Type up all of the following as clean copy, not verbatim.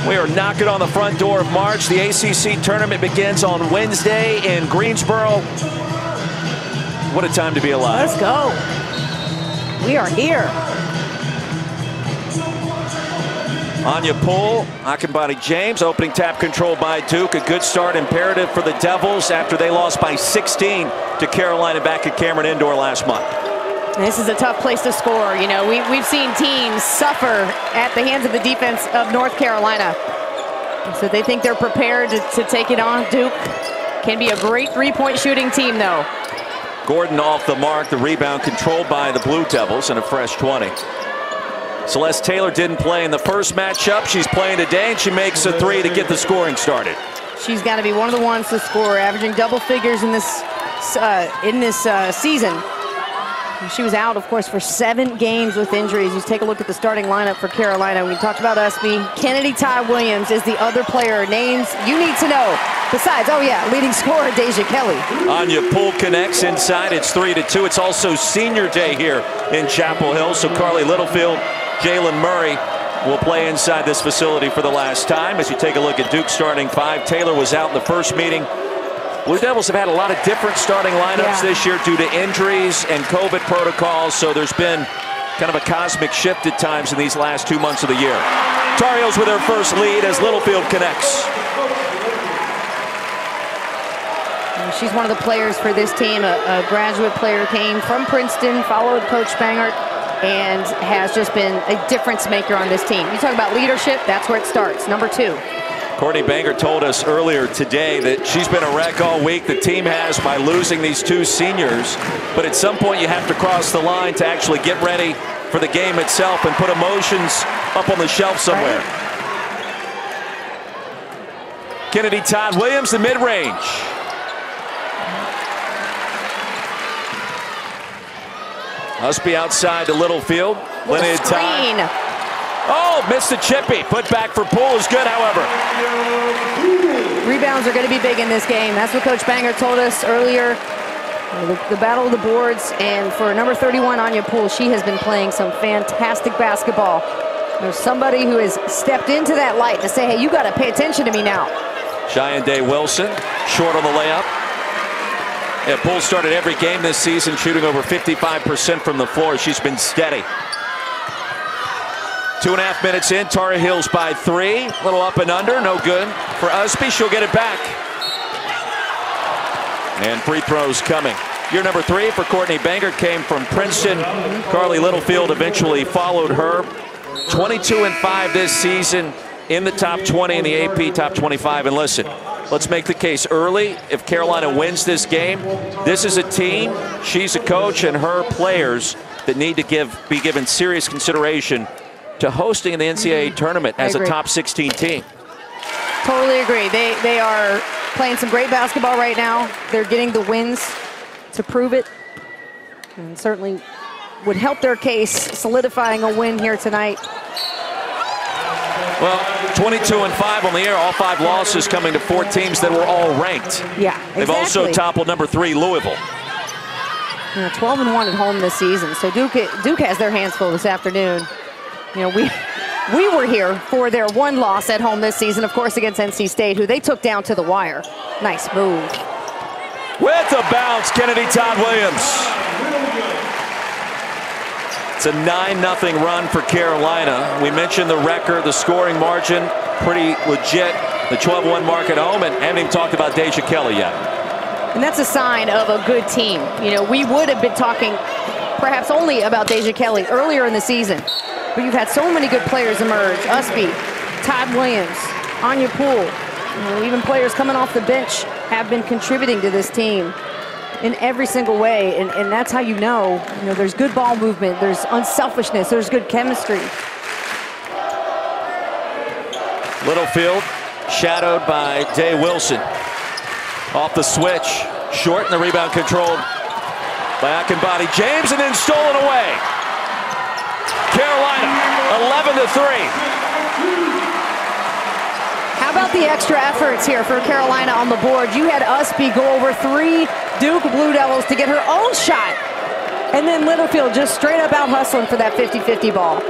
We are knocking on the front door of March. The ACC tournament begins on Wednesday in Greensboro. What a time to be alive. Let's go. We are here. Anya Poole, Akinbadi James, opening tap controlled by Duke. A good start imperative for the Devils after they lost by 16 to Carolina back at Cameron Indoor last month. This is a tough place to score. You know, we've seen teams suffer at the hands of the defense of North Carolina. So they think they're prepared to take it on. Duke can be a great three-point shooting team, though. Gordon off the mark. The rebound controlled by the Blue Devils and a fresh 20. Celeste Taylor didn't play in the first matchup. She's playing today, and she makes a three to get the scoring started. She's got to be one of the ones to score, averaging double figures in this season. She was out, of course, for 7 games with injuries. You take a look at the starting lineup for Carolina. We talked about Usby. Kennedy Todd Williams is the other player. Names you need to know. Besides, oh yeah, leading scorer Deja Kelly. Anya Poole connects inside. It's 3-2. It's also senior day here in Chapel Hill. So Carly Littlefield, Jalen Murray will play inside this facility for the last time. As you take a look at Duke's starting 5, Taylor was out in the first meeting. Blue Devils have had a lot of different starting lineups this year due to injuries and COVID protocols, so there's been kind of a cosmic shift at times in these last 2 months of the year. Tar Heels with their first lead as Littlefield connects. She's one of the players for this team, a graduate player, came from Princeton, followed Coach Bangert, and has just been a difference maker on this team. You talk about leadership, that's where it starts. Number 2. Courtney Banger told us earlier today that she's been a wreck all week. The team has by losing these 2 seniors. But at some point you have to cross the line to actually get ready for the game itself and put emotions up on the shelf somewhere. Right. Kennedy Todd Williams, the mid-range. Usby outside to Littlefield. Limited time. Oh, missed the chippy. Put back for Poole is good, however. Rebounds are going to be big in this game. That's what Coach Banger told us earlier. The battle of the boards. And for number 31, Anya Poole, she has been playing some fantastic basketball. There's somebody who has stepped into that light to say, hey, you got to pay attention to me now. Cheyenne Day Wilson, short on the layup. Yeah, Poole started every game this season shooting over 55% from the floor. She's been steady. 2.5 minutes in, Tar Heels by 3. A little up and under, no good for Usby. She'll get it back. And free throws coming. Year number 3 for Courtney Banger came from Princeton. Carly Littlefield eventually followed her. 22-5 this season, in the top 20 in the AP top 25. And listen, let's make the case early. If Carolina wins this game, this is a team, she's a coach, and her players that need to be given serious consideration to hosting in the NCAA tournament as a top 16 team. Totally agree. They are playing some great basketball right now. They're getting the wins to prove it, and certainly would help their case solidifying a win here tonight. Well, 22-5 on the year, all 5 losses coming to 4 teams that were all ranked. Yeah, exactly. They've also toppled number 3 Louisville. 12-1 at home this season, so Duke has their hands full this afternoon. You know, we were here for their 1 loss at home this season, of course, against NC State, who they took down to the wire. Nice move. With a bounce, Kennedy Todd Williams. It's a 9-0 run for Carolina. We mentioned the record, the scoring margin, pretty legit. The 12-1 mark at home, and haven't even talked about Deja Kelly yet. And that's a sign of a good team. You know, we would have been talking perhaps only about Deja Kelly earlier in the season. But you've had so many good players emerge. Usby, Todd Williams, Anya Poole. You know, even players coming off the bench have been contributing to this team in every single way. And that's how you know there's good ball movement, there's unselfishness, there's good chemistry. Littlefield shadowed by Day Wilson. Off the switch, short, and the rebound controlled by Akinbadi James, and then stolen away. Carolina, 11-3. How about the extra efforts here for Carolina on the board? You had Usby go over 3 Duke Blue Devils to get her own shot. And then Littlefield just straight up out hustling for that 50-50 ball.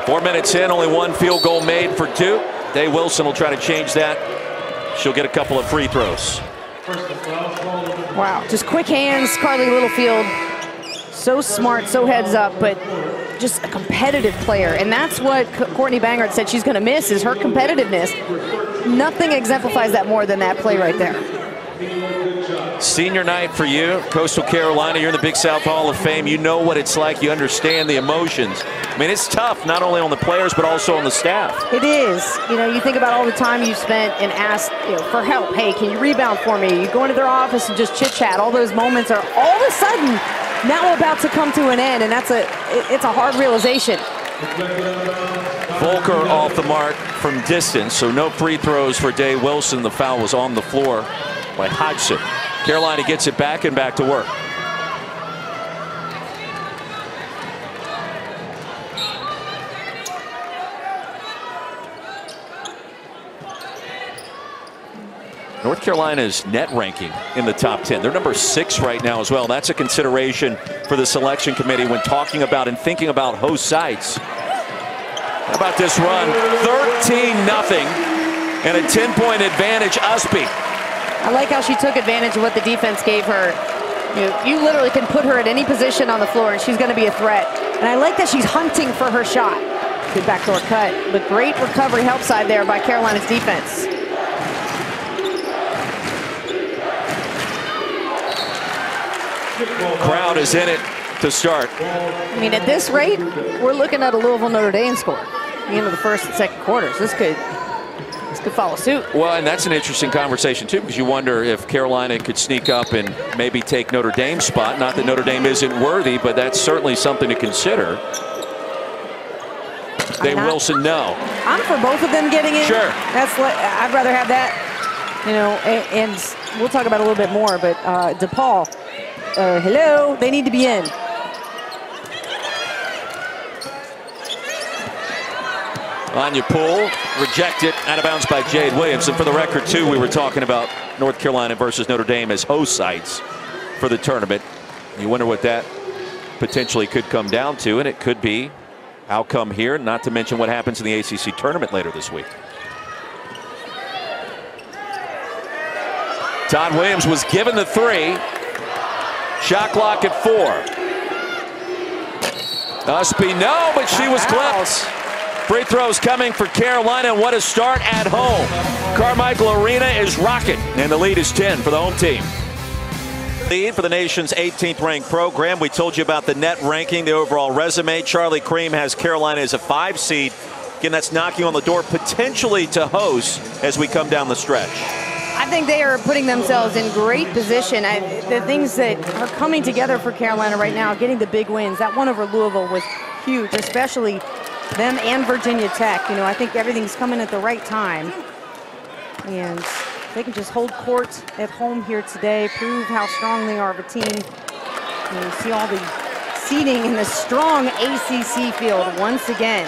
4 minutes in, only 1 field goal made for Duke. Day Wilson will try to change that. She'll get a couple of free throws. Wow, just quick hands, Carly Littlefield. So smart, so heads up, but just a competitive player. And that's what Courtney Bangert said she's going to miss, is her competitiveness. Nothing exemplifies that more than that play right there. Senior night for you, Coastal Carolina. You're in the Big South Hall of Fame. You know what it's like. You understand the emotions. I mean, it's tough, not only on the players, but also on the staff. It is. You know, you think about all the time you spent and asked, for help. Hey, can you rebound for me? You go into their office and just chit-chat. All those moments are all of a sudden now about to come to an end, and it's a hard realization. Volker off the mark from distance, so no free throws for Day Wilson. The foul was on the floor by Hodgson. Carolina gets it back and back to work. North Carolina's net ranking in the top 10. They're number 6 right now as well. That's a consideration for the selection committee when talking about and thinking about host sites. How about this run? 13-0 and a 10-point advantage, Usby. I like how she took advantage of what the defense gave her. You literally can put her at any position on the floor and she's going to be a threat. And I like that she's hunting for her shot. Good backdoor cut, but great recovery help side there by Carolina's defense. Crowd is in it to start. I mean, at this rate, we're looking at a Louisville Notre Dame score at the end of the first and second quarters. This could follow suit. Well, and that's an interesting conversation too, because you wonder if Carolina could sneak up and maybe take Notre Dame's spot. Not that Notre Dame isn't worthy, but that's certainly something to consider. Day Wilson, no. I'm for both of them getting in. Sure. I'd rather have that. And we'll talk about it a little bit more. But DePaul, hello, they need to be in. Anya Poole rejected, out of bounds by Jade Williams. And for the record, too, we were talking about North Carolina versus Notre Dame as host sites for the tournament. You wonder what that potentially could come down to, and it could be outcome here, not to mention what happens in the ACC tournament later this week. Todd Williams was given the 3. Shot clock at 4. Usby, no, but she was clipped. Free throws coming for Carolina, and what a start at home. Carmichael Arena is rocking, and the lead is 10 for the home team. Lead for the nation's 18th ranked program. We told you about the net ranking, the overall resume. Charlie Creme has Carolina as a 5 seed. Again, that's knocking on the door potentially to host as we come down the stretch. I think they are putting themselves in great position. The things that are coming together for Carolina right now, getting the big wins. That one over Louisville was huge, especially them and Virginia Tech. I think everything's coming at the right time. And they can just hold court at home here today, prove how strong they are of a team. You see all the seeding in the strong ACC field once again.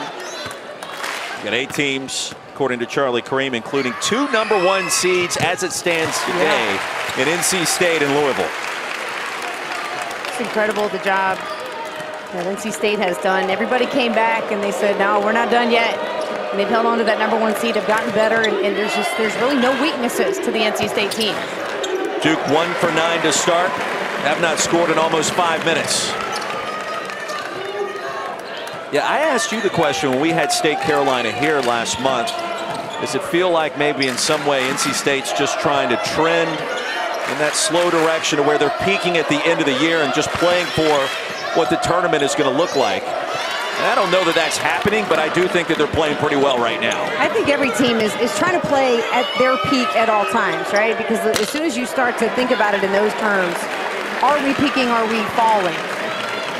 Got 8 teams, according to Charlie Creme, including 2 #1 seeds as it stands today in NC State and Louisville. It's incredible the job that NC State has done. Everybody came back and they said, no, we're not done yet. And they've held on to that #1 seed, have gotten better, and there's really no weaknesses to the NC State team. Duke 1 for 9 to start. Have not scored in almost 5 minutes. Yeah, I asked you the question when we had State Carolina here last month. Does it feel like maybe in some way NC State's just trying to trend in that slow direction to where they're peaking at the end of the year and just playing for what the tournament is going to look like? And I don't know that that's happening, but I do think that they're playing pretty well right now. I think every team is trying to play at their peak at all times, right? Because as soon as you start to think about it in those terms, are we peaking, are we falling?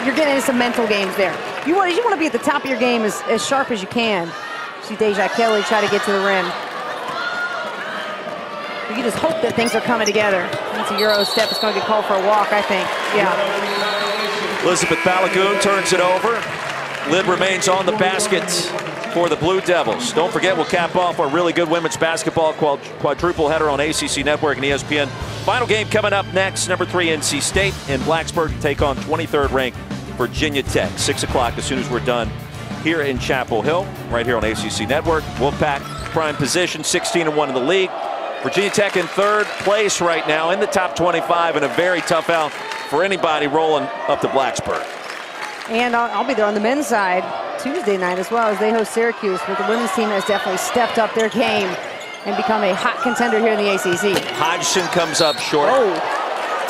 You're getting into some mental games there. You want to be at the top of your game as sharp as you can. See Deja Kelly try to get to the rim. You just hope that things are coming together. That's a Euro step. It's going to get called for a walk, I think. Yeah. Elizabeth Balagoon turns it over. Lid remains on the basket for the Blue Devils. Don't forget, we'll cap off our really good women's basketball quadruple header on ACC Network and ESPN. Final game coming up next. Number 3 NC State in Blacksburg to take on 23rd ranked Virginia Tech. 6 o'clock as soon as we're done here in Chapel Hill, right here on ACC Network. Wolfpack prime position, 16-1 in the league. Virginia Tech in third place right now in the top 25, and a very tough out for anybody rolling up to Blacksburg. And I'll be there on the men's side Tuesday night as well as they host Syracuse, but the women's team has definitely stepped up their game and become a hot contender here in the ACC. Hodgson comes up short. Oh.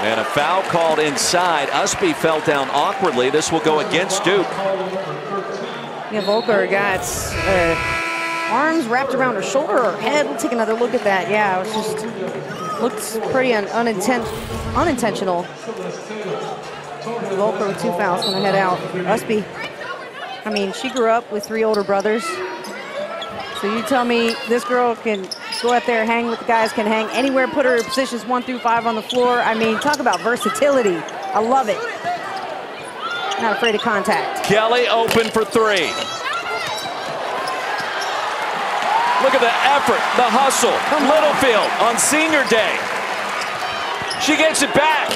And a foul called inside. Usby fell down awkwardly. This will go against Duke. Yeah, Volker got arms wrapped around her shoulder or head. We'll take another look at that. Yeah, it was just looked pretty unintentional. Volker with 2 fouls, gonna head out. Usby, I mean, she grew up with 3 older brothers. So you tell me this girl can go out there, hang with the guys, can hang anywhere, put her in positions 1 through 5 on the floor. I mean, talk about versatility. I love it. Not afraid of contact. Kelly open for 3. Look at the effort, the hustle. Littlefield on senior day. She gets it back.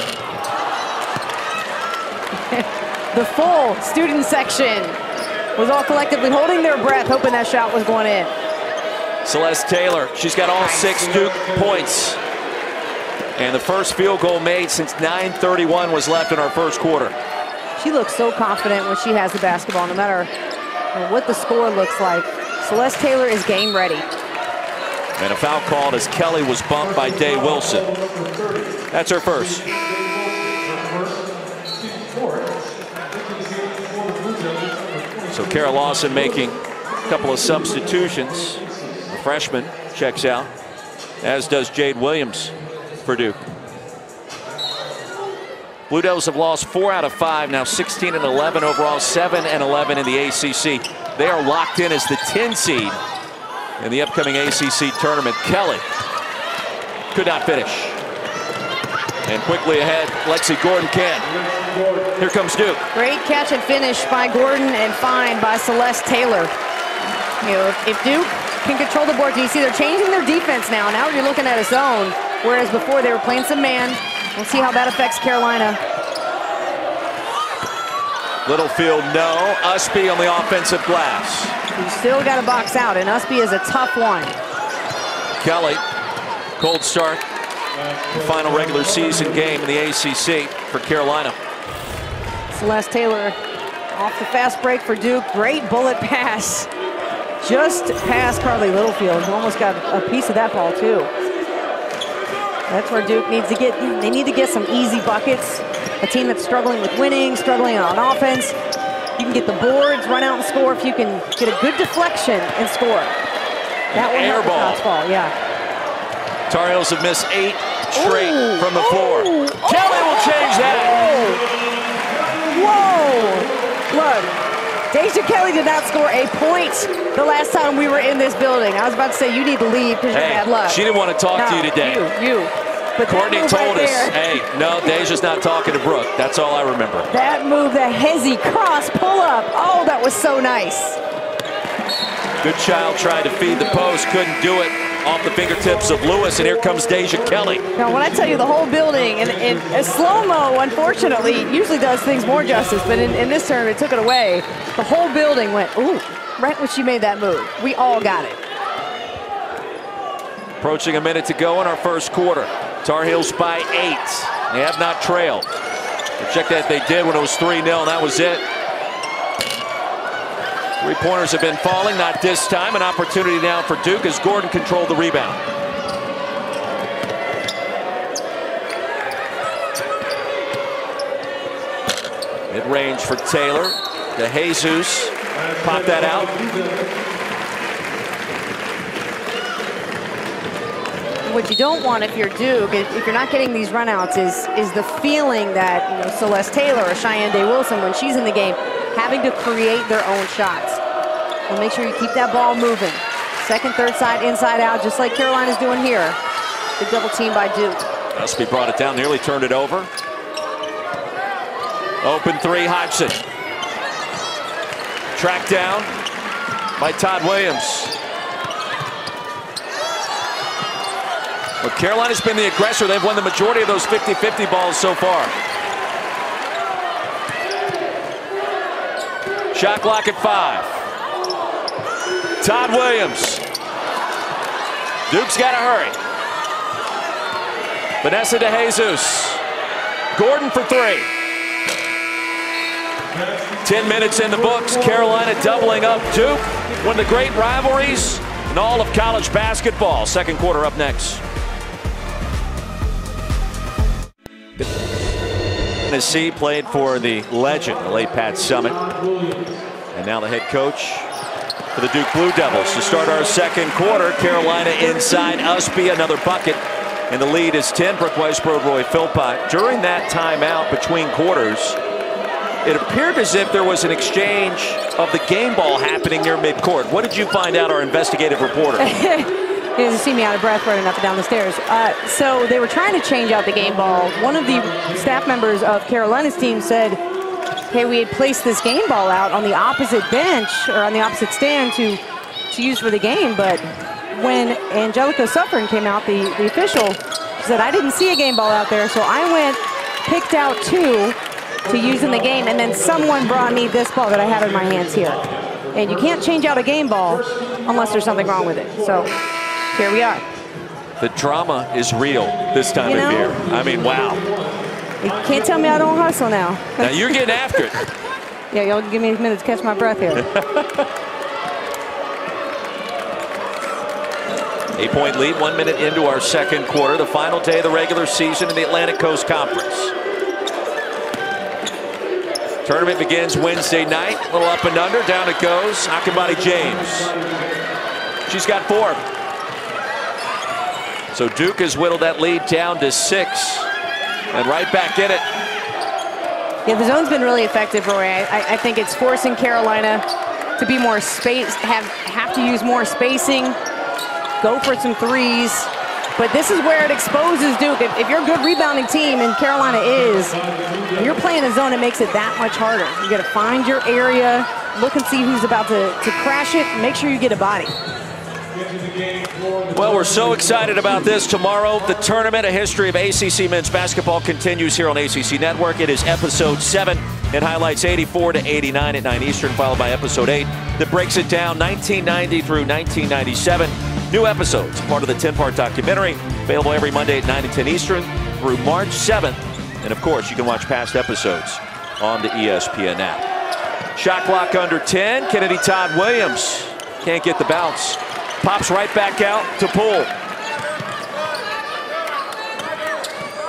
The full student section was all collectively holding their breath, hoping that shot was going in. Celeste Taylor, she's got all 6 Duke points. And the first field goal made since 9:31 was left in our first quarter. She looks so confident when she has the basketball, no matter what the score looks like. Celeste Taylor is game ready. And a foul called as Kelly was bumped by Day Wilson. That's her first. So Kara Lawson making a couple of substitutions. The freshman checks out, as does Jade Williams for Duke. Blue Devils have lost 4 out of 5, now 16-11 overall, 7-11 in the ACC. They are locked in as the 10 seed in the upcoming ACC tournament. Kelly could not finish. And quickly ahead, Lexi Gordon can. Here comes Duke. Great catch and finish by Gordon and fine by Celeste Taylor. You know, if Duke can control the boards, you see they're changing their defense now. Now you're looking at a zone, whereas before they were playing some man. We'll see how that affects Carolina. Littlefield, no. Usby on the offensive glass. You still got to box out, and Usby is a tough one. Kelly, cold start. The final regular season game in the ACC for Carolina. Celeste Taylor off the fast break for Duke. Great bullet pass. Just past Carly Littlefield, who almost got a piece of that ball too. That's where Duke needs to get. They need to get some easy buckets. A team that's struggling with winning, struggling on offense. You can get the boards, run out and score. If you can get a good deflection and score, that will help the shots fall. Yeah. Tar Heels have missed 8 straight from the floor. Kelly will change that. Whoa! Look, Deja Kelly did not score a point the last time we were in this building. I was about to say you need to leave because you're bad luck. She didn't want to talk to you today. You. But Courtney told us, hey, no, Deja's not talking to Brooke. That's all I remember. That move, the Hezzy cross pull-up. Oh, that was so nice. Good child tried to feed the post, couldn't do it. Off the fingertips of Lewis, and here comes Deja Kelly. Now, when I tell you the whole building, and slow-mo, unfortunately, usually does things more justice, but in this tournament, it took it away. The whole building went, ooh, right when she made that move. We all got it. Approaching a minute to go in our first quarter. Tar Heels by 8. They have not trailed. Check that they did when it was 3-0, and that was it. 3-pointers have been falling, not this time. An opportunity now for Duke as Gordon controlled the rebound. Mid-range for Taylor. De Jesus. Pop that out. What you don't want if you're Duke, if you're not getting these runouts, is the feeling that Celeste Taylor or Cheyenne Day Wilson, when she's in the game, having to create their own shots. And make sure you keep that ball moving. Second, third side, inside out, just like Carolina's doing here. Good double team by Duke. Usby brought it down, nearly turned it over. Open 3, Hodgson. Tracked down by Todd Williams. But Carolina's been the aggressor. They've won the majority of those 50-50 balls so far. Shot clock at 5. Todd Williams. Duke's got to hurry. Vanessa De Jesus. Gordon for 3. 10 minutes in the books. Carolina doubling up Duke. One of the great rivalries in all of college basketball. Second quarter up next. Tennessee played for the legend, the late Pat Summitt. And now the head coach for the Duke Blue Devils. To start our second quarter, Carolina inside Usby, another bucket. And the lead is 10. Brooke Weisbrod, Roy Philpott. During that timeout between quarters, it appeared as if there was an exchange of the game ball happening near midcourt. What did you find out, our investigative reporter? He doesn't see me out of breath running up and down the stairs. So they were trying to change out the game ball. One of the staff members of Carolina's team said, hey, we had placed this game ball out on the opposite bench or on the opposite stand to use for the game. But when Angelica Suffern came out, the official, she said, I didn't see a game ball out there. So I went, picked out 2 to use in the game. And then someone brought me this ball that I have in my hands here. And you can't change out a game ball unless there's something wrong with it. So here we are. The drama is real this time of year. I mean, wow. You can't tell me I don't hustle now. Now you're getting after it. Yeah, y'all give me a minute to catch my breath here. 8-point lead, 1 minute into our second quarter. The final day of the regular season in the Atlantic Coast Conference. Tournament begins Wednesday night. A little up and under. Down it goes. Akinbade James. She's got 4. So Duke has whittled that lead down to 6. And right back in it. Yeah, the zone's been really effective, Roy. I think it's forcing Carolina to be more space, have to use more spacing, go for some threes. But this is where it exposes Duke. If you're a good rebounding team, and Carolina is, when you're playing the zone, it makes it that much harder. You got to find your area, look and see who's about to crash it, and make sure you get a body. Well, we're so excited about this. Tomorrow, the tournament, a history of ACC men's basketball, continues here on ACC Network. It is episode 7. It highlights 84 to 89 at 9 Eastern, followed by episode 8 that breaks it down 1990 through 1997. New episodes, part of the 10-part documentary, available every Monday at 9 and 10 Eastern through March 7th. And of course, you can watch past episodes on the ESPN app. Shot clock under 10. Kennedy Todd Williams can't get the bounce. Pops right back out to Poole.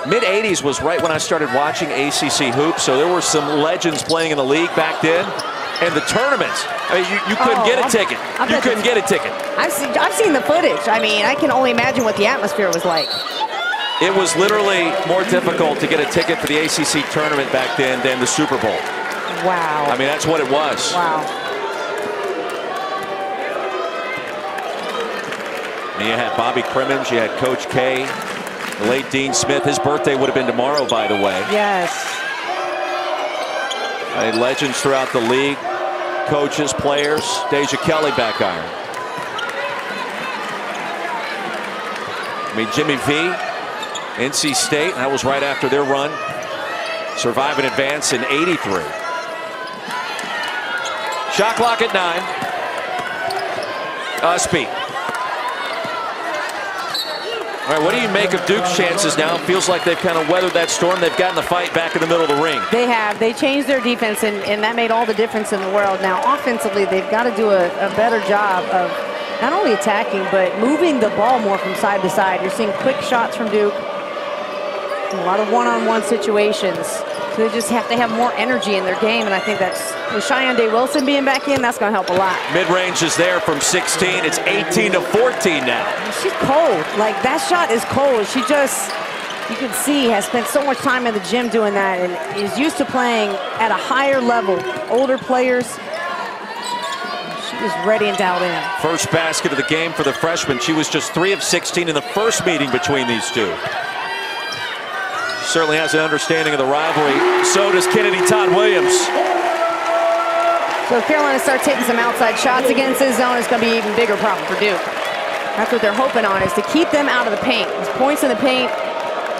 Mid-'80s was right when I started watching ACC hoops, so there were some legends playing in the league back then. And the tournaments, I mean, you couldn't get a ticket. You couldn't get a ticket. I've seen the footage. I mean, I can only imagine what the atmosphere was like. It was literally more difficult to get a ticket for the ACC tournament back then than the Super Bowl. Wow. I mean, that's what it was. Wow. And you had Bobby Crimmins, you had Coach K, the late Dean Smith. His birthday would have been tomorrow, by the way. Yes. I mean, legends throughout the league, coaches, players. Deja Kelly back iron. I mean, Jimmy V, NC State, that was right after their run. Survive and advance in '83. Shot clock at 9. Usby. All right, what do you make of Duke's chances now? It feels like they've kind of weathered that storm. They've gotten the fight back in the middle of the ring. They have. They changed their defense, and that made all the difference in the world. Now, offensively, they've got to do a better job of not only attacking, but moving the ball more from side to side. You're seeing quick shots from Duke. A lot of one-on-one situations. So they just have to have more energy in their game, and I think that's, with Cheyenne Day Wilson being back in, that's going to help a lot. Mid-range is there from 16. It's 18 to 14 now. She's cold. Like, that shot is cold. She just, you can see, has spent so much time in the gym doing that and is used to playing at a higher level. Older players, she is ready and dialed in. First basket of the game for the freshman. She was just 3 of 16 in the first meeting between these two. Certainly has an understanding of the rivalry. So does Kennedy Todd Williams. So if Carolina starts taking some outside shots against this zone, it's going to be an even bigger problem for Duke. That's what they're hoping on, is to keep them out of the paint. These points in the paint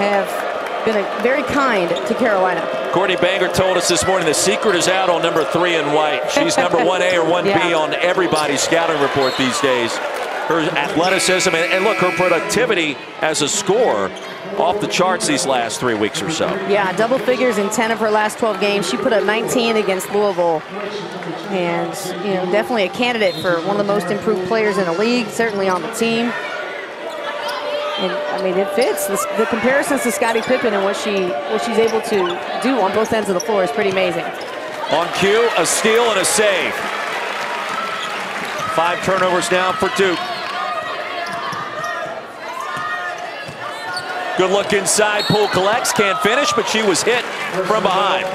have been very kind to Carolina. Courtney Banger told us this morning the secret is out on number 3 in white. She's number 1A or 1B on everybody's scouting report these days. her athleticism, and look, her productivity as a scorer off the charts these last 3 weeks or so. Yeah, double figures in 10 of her last 12 games. She put up 19 against Louisville. And, you know, definitely a candidate for one of the most improved players in the league, certainly on the team. And, I mean, it fits. The comparisons to Scottie Pippen and what she's able to do on both ends of the floor is pretty amazing. On cue, a steal and a save. 5 turnovers now for Duke. Good look inside, Poole collects, can't finish, but she was hit from behind.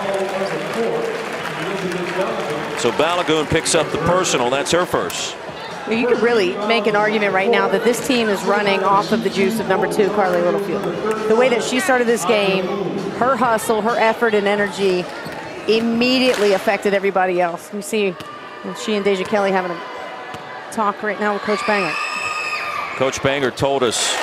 So Balogun picks up the personal, that's her first. You could really make an argument right now that this team is running off of the juice of number 2, Carly Littlefield. The way that she started this game, her hustle, her effort and energy immediately affected everybody else. You see she and Deja Kelly having a talk right now with Coach Banger. Coach Banger told us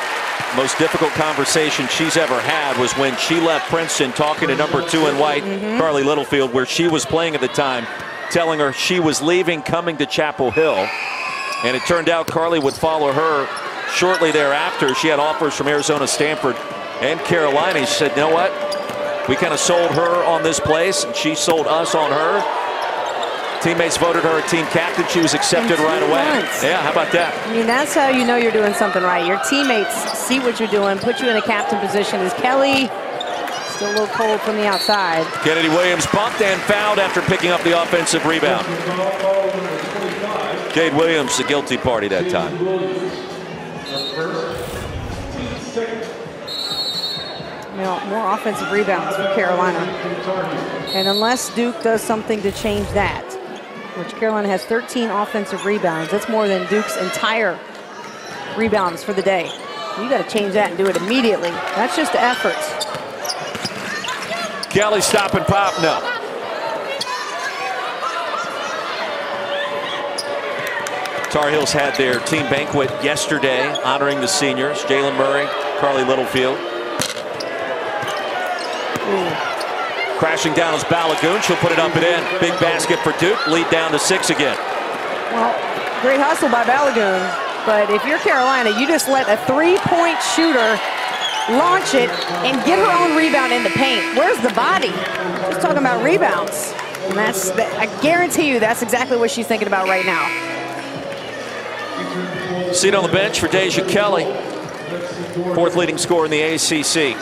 most difficult conversation she's ever had was when she left Princeton talking to number 2 in white, Carly Littlefield, where she was playing at the time, telling her she was leaving, coming to Chapel Hill. And it turned out Carly would follow her shortly thereafter. She had offers from Arizona, Stanford, and Carolina. She said, you know what? We kind of sold her on this place, and she sold us on her. Teammates voted her a team captain. She was accepted right away. Yeah, how about that? I mean, that's how you know you're doing something right. Your teammates see what you're doing, put you in a captain position. Is Kelly still a little cold from the outside? Kennedy Williams bumped and fouled after picking up the offensive rebound. Jade Williams, the guilty party that time. You know, more offensive rebounds for Carolina. And unless Duke does something to change that, which Carolina has 13 offensive rebounds, that's more than Duke's entire rebounds for the day. You got to change that and do it immediately. That's just effort. Kelly stop and pop, no. Tar Heels had their team banquet yesterday honoring the seniors, Jalen Murray, Carly Littlefield. Crashing down is Balogun. She'll put it up and in. Big basket for Duke. Lead down to 6 again. Well, great hustle by Balogun. But if you're Carolina, you just let a 3-point shooter launch it and get her own rebound in the paint. Where's the body? Just talking about rebounds. And I guarantee you that's exactly what she's thinking about right now. Seat on the bench for Deja Kelly. 4th leading scorer in the ACC.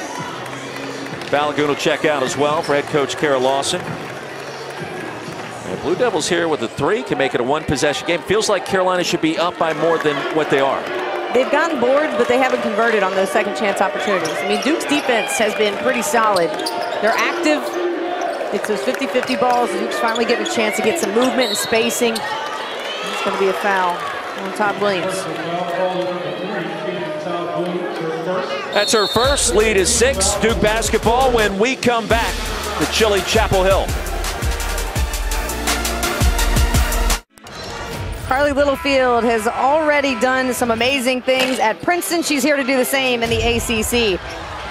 Balogun will check out as well for head coach Kara Lawson. And Blue Devils here with a 3 can make it a 1-possession game. Feels like Carolina should be up by more than what they are. They've gotten bored, but they haven't converted on those second chance opportunities. I mean, Duke's defense has been pretty solid. They're active. It's those 50-50 balls. Duke's finally getting a chance to get some movement and spacing. It's going to be a foul on Todd Williams. That's her first. Lead is 6. Duke basketball when we come back to chilly Chapel Hill. Carly Littlefield has already done some amazing things at Princeton. She's here to do the same in the ACC.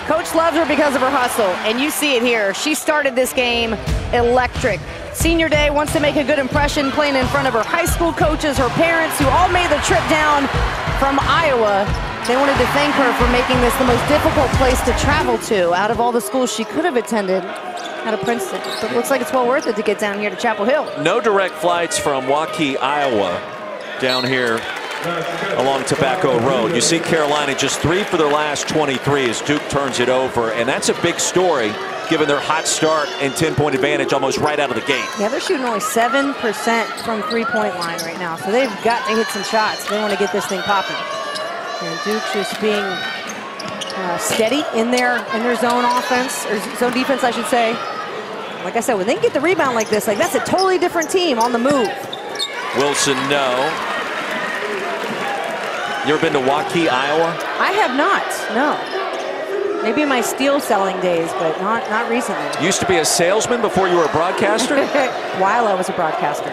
Coach loves her because of her hustle, and you see it here. She started this game electric. Senior day, wants to make a good impression playing in front of her high school coaches, her parents, who all made the trip down from Iowa. They wanted to thank her for making this the most difficult place to travel to out of all the schools she could have attended out of Princeton. But it looks like it's well worth it to get down here to Chapel Hill. No direct flights from Waukee, Iowa down here along Tobacco Road. You see Carolina just 3 for their last 23 as Duke turns it over, and that's a big story given their hot start and 10-point advantage almost right out of the gate. Yeah, they're shooting only 7% from three-point line right now, so they've got to hit some shots. They want to get this thing popping. And Duke just being steady in their zone offense, or zone defense, I should say. Like I said, when they can get the rebound like this, like that's a totally different team on the move. Wilson, no. You ever been to Waukee, Iowa? I have not, no. Maybe in my steel selling days, but not recently. Used to be a salesman before you were a broadcaster? While I was a broadcaster.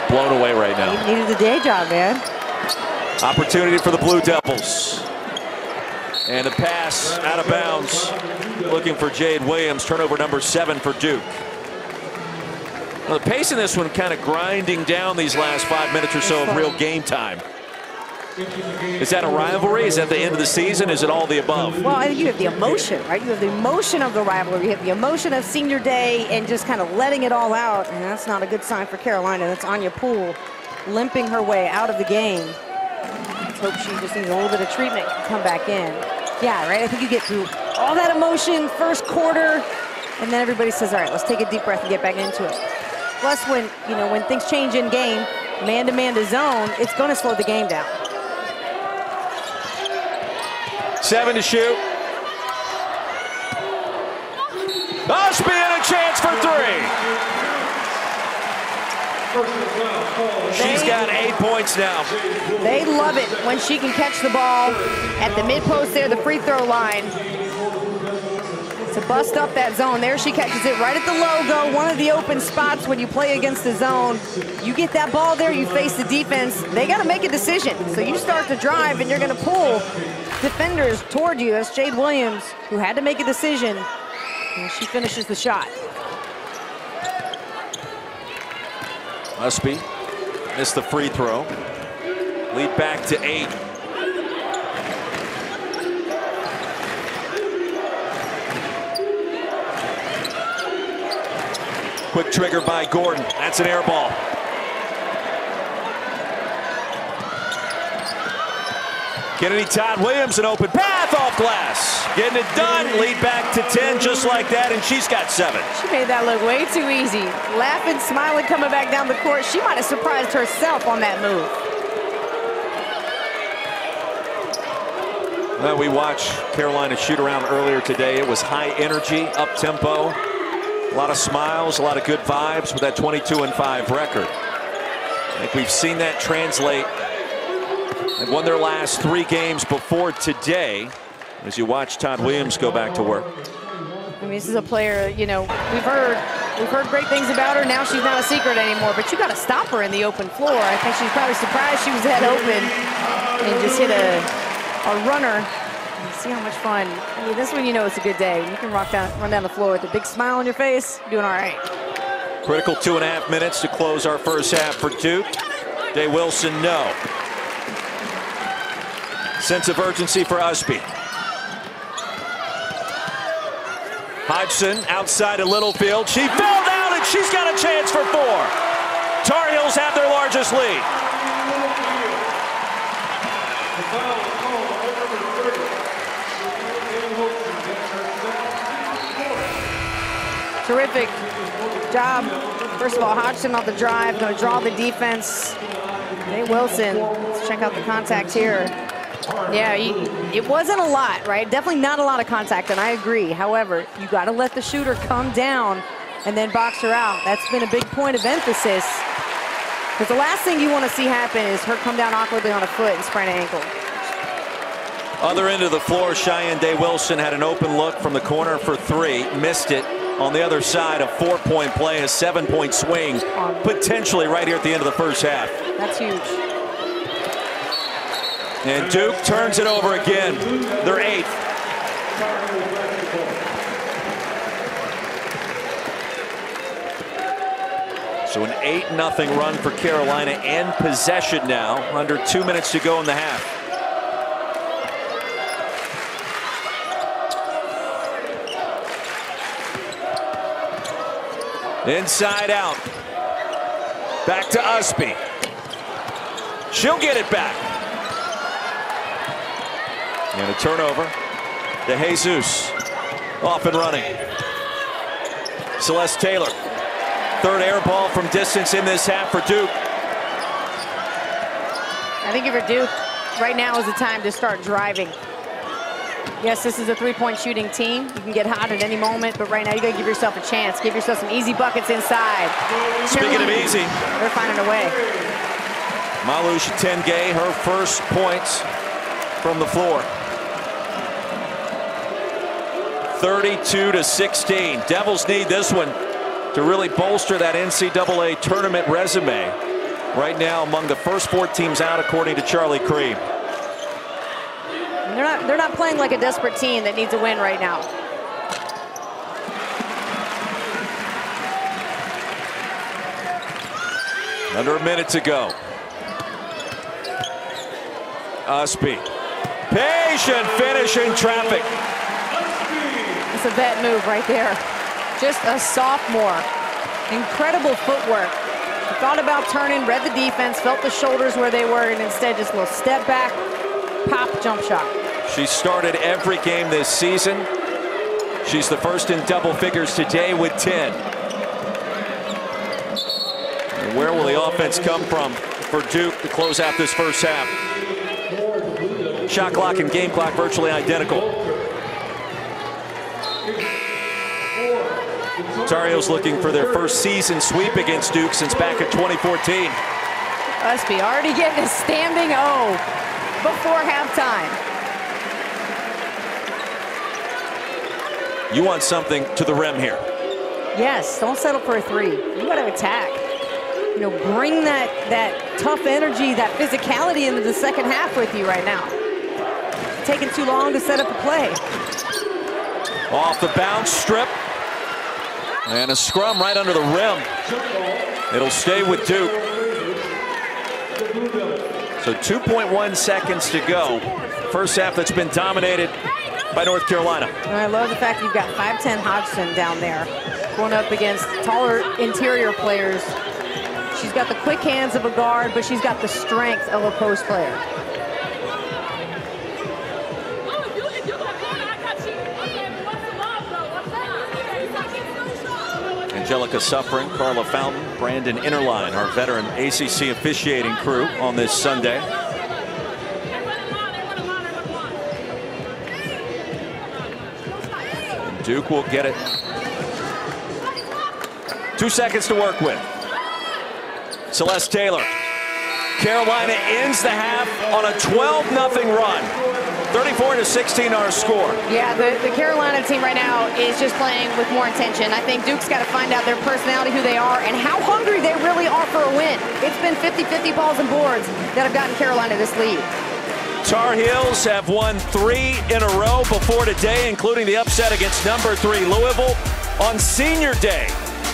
Blown away right now. You needed a day job, man. Opportunity for the Blue Devils. And a pass out of bounds. Looking for Jade Williams. Turnover number 7 for Duke. Well, the pace in this one kind of grinding down these last 5 minutes or so of real game time. Is that a rivalry? Is that the end of the season? Is it all the above? Well, I think you have the emotion, right? You have the emotion of the rivalry. You have the emotion of senior day and just kind of letting it all out. And that's not a good sign for Carolina. That's Anya Poole limping her way out of the game. Let's hope she just needs a little bit of treatment and come back in. Yeah, right? I think you get through all that emotion, first quarter, and then everybody says, all right, let's take a deep breath and get back into it. Plus, when things change in game, man-to-man to zone, it's going to slow the game down. 7 to shoot. Osby and a chance for 3. She's got 8 points now. They love it when she can catch the ball at the mid-post there, the free throw line, to bust up that zone. There she catches it right at the logo, one of the open spots when you play against the zone. You get that ball there, you face the defense. They got to make a decision. So you start to drive, and you're going to pull defenders toward you. That's Jade Williams, who had to make a decision, and she finishes the shot. Usby missed the free throw. Lead back to 8. Quick trigger by Gordon. That's an air ball. Kennedy Todd Williams, an open path off glass. Getting it done. Lead back to 10 just like that, and she's got 7. She made that look way too easy. Laughing, smiling, coming back down the court. She might have surprised herself on that move. Well, we watched Carolina shoot around earlier today. It was high energy, up tempo. A lot of smiles, a lot of good vibes with that 22-5 record. I think we've seen that translate. They've won their last 3 games before today, as you watch Todd Williams go back to work. I mean, this is a player, we've heard great things about her. Now she's not a secret anymore, but you got to stop her in the open floor. I think she's probably surprised she was that open and just hit a runner. See how much fun. I mean, this one, it's a good day. You can run down the floor with a big smile on your face. You're doing all right. Critical 2.5 minutes to close our first half for Duke. Day Wilson, no. Sense of urgency for Usby. Hodgson outside of Littlefield. She fell down, and she's got a chance for 4. Tar Heels have their largest lead. Terrific job. First of all, Hodgson on the drive, going to draw the defense. Day Wilson, let's check out the contact here. Yeah, it wasn't a lot, right? Definitely not a lot of contact, and I agree. However, you got to let the shooter come down and then box her out. That's been a big point of emphasis, because the last thing you want to see happen is her come down awkwardly on a foot and sprain an ankle. Other end of the floor, Cheyenne Day Wilson had an open look from the corner for 3, missed it. On the other side, a 4-point play, a 7-point swing, potentially right here at the end of the first half. That's huge. And Duke turns it over again. They're 8th. So an 8-0 run for Carolina and possession now. Under 2 minutes to go in the half. Inside out. Back to Usby. She'll get it back. And a turnover to Jesus. Off and running. Celeste Taylor. 3rd air ball from distance in this half for Duke. I think if you're Duke, right now is the time to start driving. Yes, this is a 3-point shooting team. You can get hot at any moment, but right now you got to give yourself a chance. Give yourself some easy buckets inside. Speaking of easy, they're finding a way. Malush Tengay, her first points from the floor. 32-16. Devils need this one to really bolster that NCAA tournament resume. Right now among the first 4 teams out, according to Charlie Creme. They're not playing like a desperate team that needs a win right now. Under a minute to go. Usby. Patient finish in traffic. It's a vet move right there. Just a sophomore. Incredible footwork. Thought about turning, read the defense, felt the shoulders where they were, and instead just a little step back, pop, jump shot. She started every game this season. She's the first in double figures today with 10. And where will the offense come from for Duke to close out this first half? Shot clock and game clock virtually identical. Tar Heels looking for their first season sweep against Duke since back in 2014. Usby already getting a standing O before halftime. You want something to the rim here. Yes, don't settle for a three. You got to attack. You know, bring that tough energy, that physicality into the second half with you right now. It's taking too long to set up a play. Off the bounce strip. And a scrum right under the rim. It'll stay with Duke. So 2.1 seconds to go. First half that's been dominated by North Carolina. And I love the fact you've got 5'10" Hodgson down there going up against taller interior players. She's got the quick hands of a guard, but she's got the strength of a post player. Angelica Suffering, Carla Fountain, Brandon Innerline, our veteran ACC officiating crew on this Sunday. And Duke will get it. 2 seconds to work with. Celeste Taylor. Carolina ends the half on a 12-0 run. 34-16 our score. Yeah, the Carolina team right now is just playing with more intention. I think Duke's got to find out their personality, who they are, and how hungry they really are for a win. It's been 50-50 balls and boards that have gotten Carolina this lead. Tar Heels have won 3 in a row before today, including the upset against number 3 Louisville on Senior Day.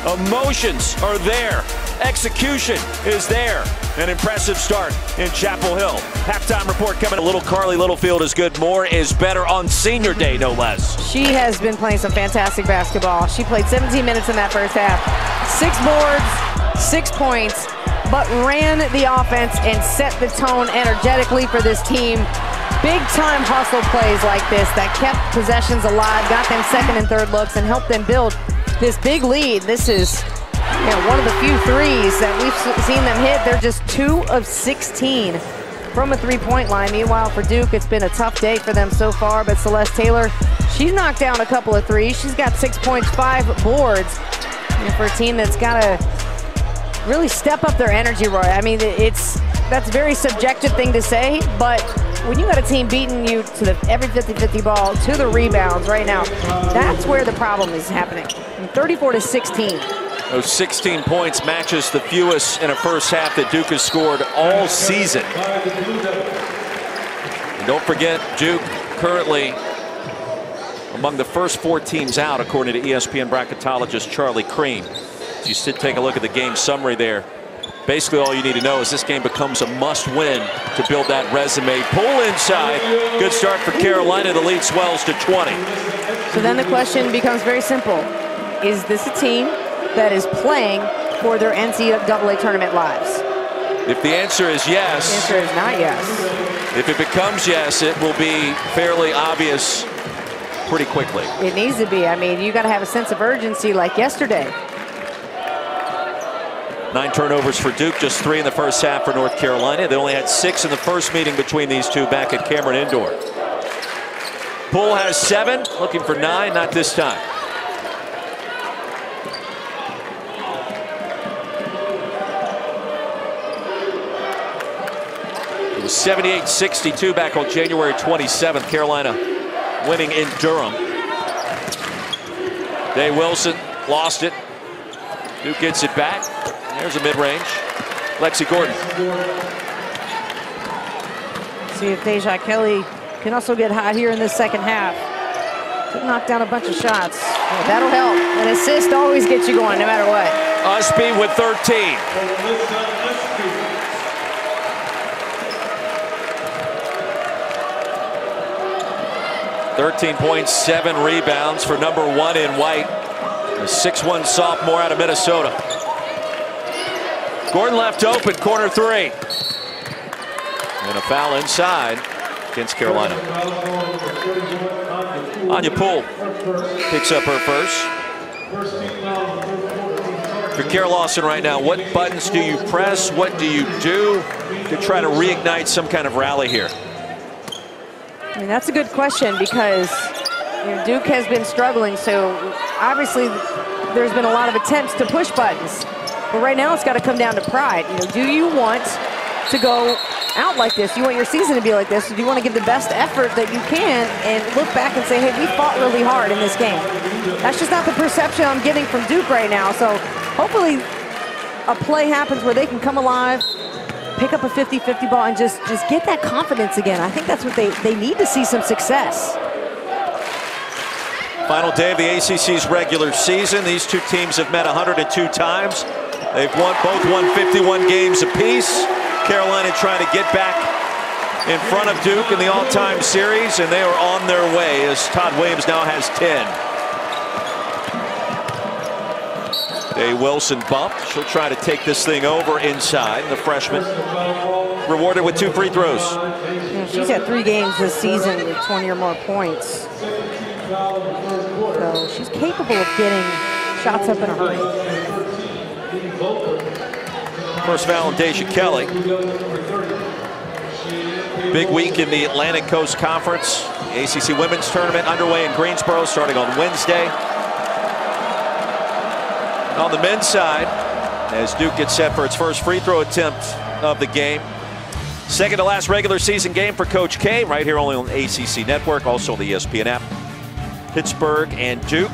Emotions are there. Execution is there. An impressive start in Chapel Hill. Halftime report coming. A little Carly Littlefield is good. More is better on Senior Day, no less. She has been playing some fantastic basketball. She played 17 minutes in that first half. 6 boards, 6 points, but ran the offense and set the tone energetically for this team. Big-time hustle plays like this that kept possessions alive, got them second and third looks, and helped them build this big lead. This is one of the few threes that we've seen them hit. They're just 2 of 16 from a three-point line. Meanwhile, for Duke, it's been a tough day for them so far, but Celeste Taylor, she's knocked down a couple of threes. She's got 6 points, 5 boards. And for a team that's got to really step up their energy, Roy. I mean, that's a very subjective thing to say, but when you got a team beating you to every 50-50 ball, to the rebounds right now, that's where the problem is happening. 34-16. Those 16 points matches the fewest in a first half that Duke has scored all season. And don't forget, Duke currently among the first 4 teams out, according to ESPN bracketologist Charlie Cream. As you take a look at the game summary there, basically all you need to know is this game becomes a must-win to build that resume. Pull inside. Good start for Carolina. The lead swells to 20. So then the question becomes very simple. Is this a team that is playing for their NCAA tournament lives? If the answer is yes. The answer is not yes. If it becomes yes, it will be fairly obvious pretty quickly. It needs to be. I mean, you got to have a sense of urgency like yesterday. 9 turnovers for Duke, just 3 in the first half for North Carolina. They only had 6 in the first meeting between these two back at Cameron Indoor. Poole has 7, looking for 9, not this time. It was 78-62 back on January 27th. Carolina winning in Durham. Day Wilson lost it. Duke gets it back. There's a mid-range. Lexi Gordon. See if Deja Kelly can also get hot here in this second half. To knock down a bunch of shots. Yeah, that'll help. An assist always gets you going no matter what. Usby with 13. 13 points, 7 rebounds for number 1 in white. A 6'1" sophomore out of Minnesota. Gordon left open, corner 3. And a foul inside against Carolina. Anya Poole picks up her first. For Kara Lawson right now, what buttons do you press? What do you do to try to reignite some kind of rally here? I mean, that's a good question because Duke has been struggling, so obviously there's been a lot of attempts to push buttons. But right now it's got to come down to pride. Do you want to go out like this? Do you want your season to be like this? Or do you want to give the best effort that you can and look back and say, hey, we fought really hard in this game? That's just not the perception I'm getting from Duke right now. So hopefully a play happens where they can come alive, pick up a 50-50 ball, and just get that confidence again. I think that's what they need to see some success. Final day of the ACC's regular season. These two teams have met 102 times. They've both won 51 games apiece. Carolina trying to get back in front of Duke in the all-time series, and they are on their way as Todd Williams now has 10. Day Wilson bumped. She'll try to take this thing over inside. The freshman rewarded with 2 free throws. She's had 3 games this season with 20 or more points. So she's capable of getting shots up in a hurry. First foul on Deja Kelly. Big week in the Atlantic Coast Conference. The ACC Women's Tournament underway in Greensboro starting on Wednesday. On the men's side, as Duke gets set for its first free throw attempt of the game. Second to last regular season game for Coach K, right here only on the ACC Network, also on the ESPN app. Pittsburgh and Duke.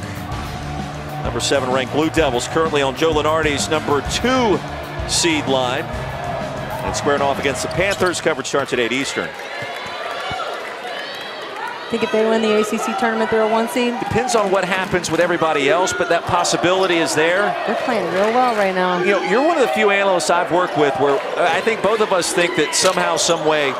Number 7 ranked Blue Devils currently on Joe Lunardi's number 2 seed line. And squaring off against the Panthers. Coverage starts at 8 Eastern. I think if they win the ACC tournament, they're a 1 seed. Depends on what happens with everybody else, but that possibility is there. They're playing real well right now. You're one of the few analysts I've worked with where I think both of us think that somehow, some way,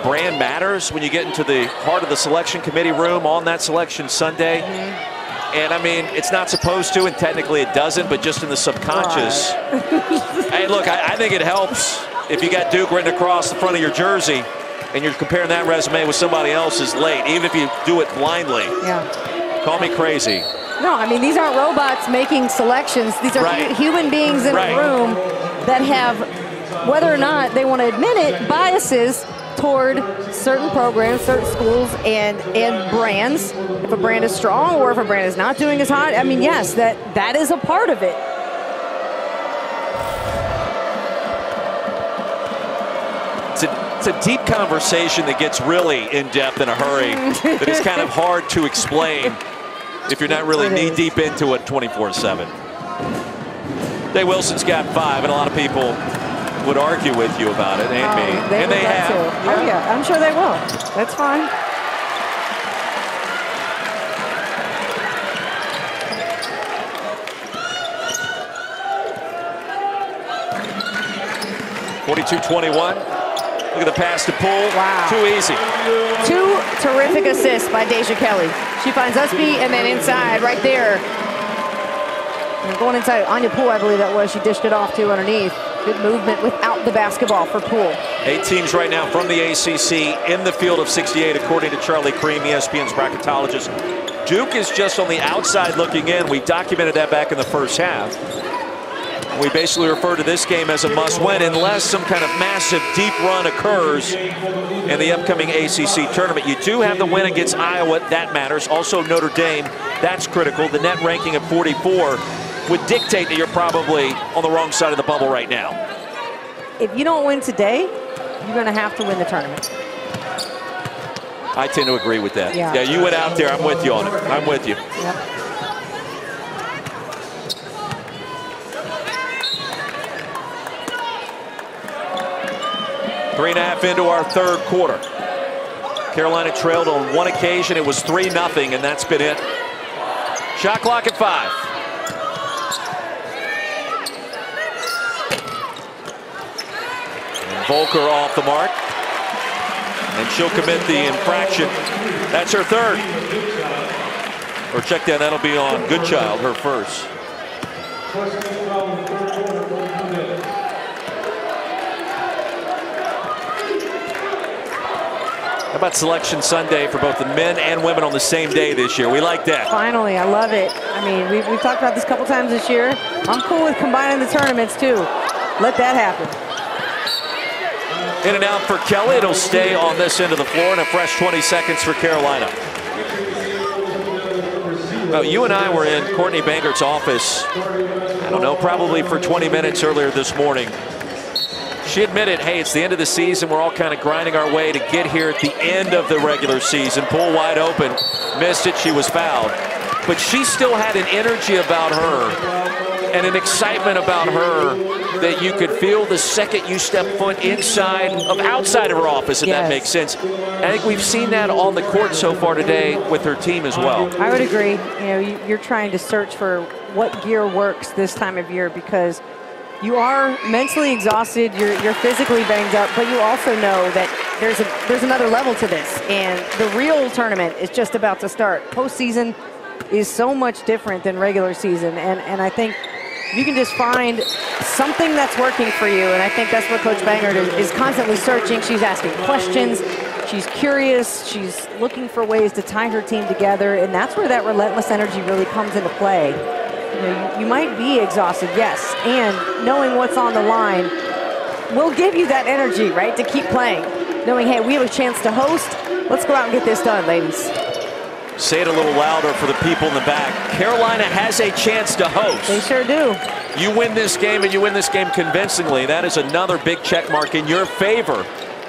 brand matters when you get into the heart of the selection committee room on that selection Sunday. And I mean, it's not supposed to, and technically it doesn't, but just in the subconscious. Right. Hey, look, I think it helps if you got Duke written across the front of your jersey and you're comparing that resume with somebody else's late, even if you do it blindly. Yeah. Call me crazy. No, I mean, these aren't robots making selections. These are human beings in a room that have, whether or not they want to admit it, biases toward certain programs, certain schools, and brands. If a brand is strong or if a brand is not doing as hot, I mean, yes, that is a part of it. It's a deep conversation that gets really in-depth in a hurry that is kind of hard to explain if you're not really knee-deep into it 24/7. Day Wilson's got 5, and a lot of people would argue with you about it, and me. And they have. Oh, yeah, I'm sure they will. That's fine. (42-21). Look at the pass to Poole. Wow. Too easy. 2 terrific assists by Deja Kelly. She finds Usby, and then inside, right there. And going inside, Anya Poole, I believe that was. She dished it off to underneath. Good movement without the basketball for Poole. 8 teams right now from the ACC in the field of 68, according to Charlie Cream, ESPN's bracketologist. Duke is just on the outside looking in. We documented that back in the first half. We basically refer to this game as a must-win unless some kind of massive deep run occurs in the upcoming ACC tournament. You do have the win against Iowa. That matters. Also Notre Dame. That's critical. The net ranking of 44 would dictate that you're probably on the wrong side of the bubble right now. If you don't win today, you're going to have to win the tournament. I tend to agree with that. Yeah, you went out there. I'm with you on it. I'm with you. Yep. Three and a half into our third quarter. Carolina trailed on one occasion. It was 3-0, and that's been it. Shot clock at 5. And Volker off the mark. and she'll commit the infraction. That's her third. Or check that, that'll be on Goodchild, her first. How about Selection Sunday for both the men and women on the same day this year? We like that. Finally, I love it. I mean, we've talked about this a couple times this year. I'm cool with combining the tournaments too. Let that happen. In and out for Kelly. It'll stay on this end of the floor, and a fresh 20 seconds for Carolina. Well, you and I were in Courtney Bangert's office, I don't know, probably for 20 minutes earlier this morning. She admitted, hey, it's the end of the season. We're all kind of grinding our way to get here at the end of the regular season. Pool wide open. Missed it. She was fouled. But she still had an energy about her and an excitement about her that you could feel the second you step foot outside of her office, if that makes sense. I think we've seen that on the court so far today with her team as well. I would agree. You know, you're trying to search for what gear works this time of year because you are mentally exhausted, you're physically banged up, but you also know that there's another level to this, and the real tournament is just about to start. Postseason is so much different than regular season, and I think you can just find something that's working for you, and I think that's what Coach Bangert is constantly searching. She's asking questions, she's curious, she's looking for ways to tie her team together, and that's where that relentless energy really comes into play. You might be exhausted, yes, and knowing what's on the line will give you that energy, right, to keep playing. Knowing, hey, we have a chance to host. Let's go out and get this done, ladies. Say it a little louder for the people in the back. Carolina has a chance to host. They sure do. You win this game, and you win this game convincingly. That is another big check mark in your favor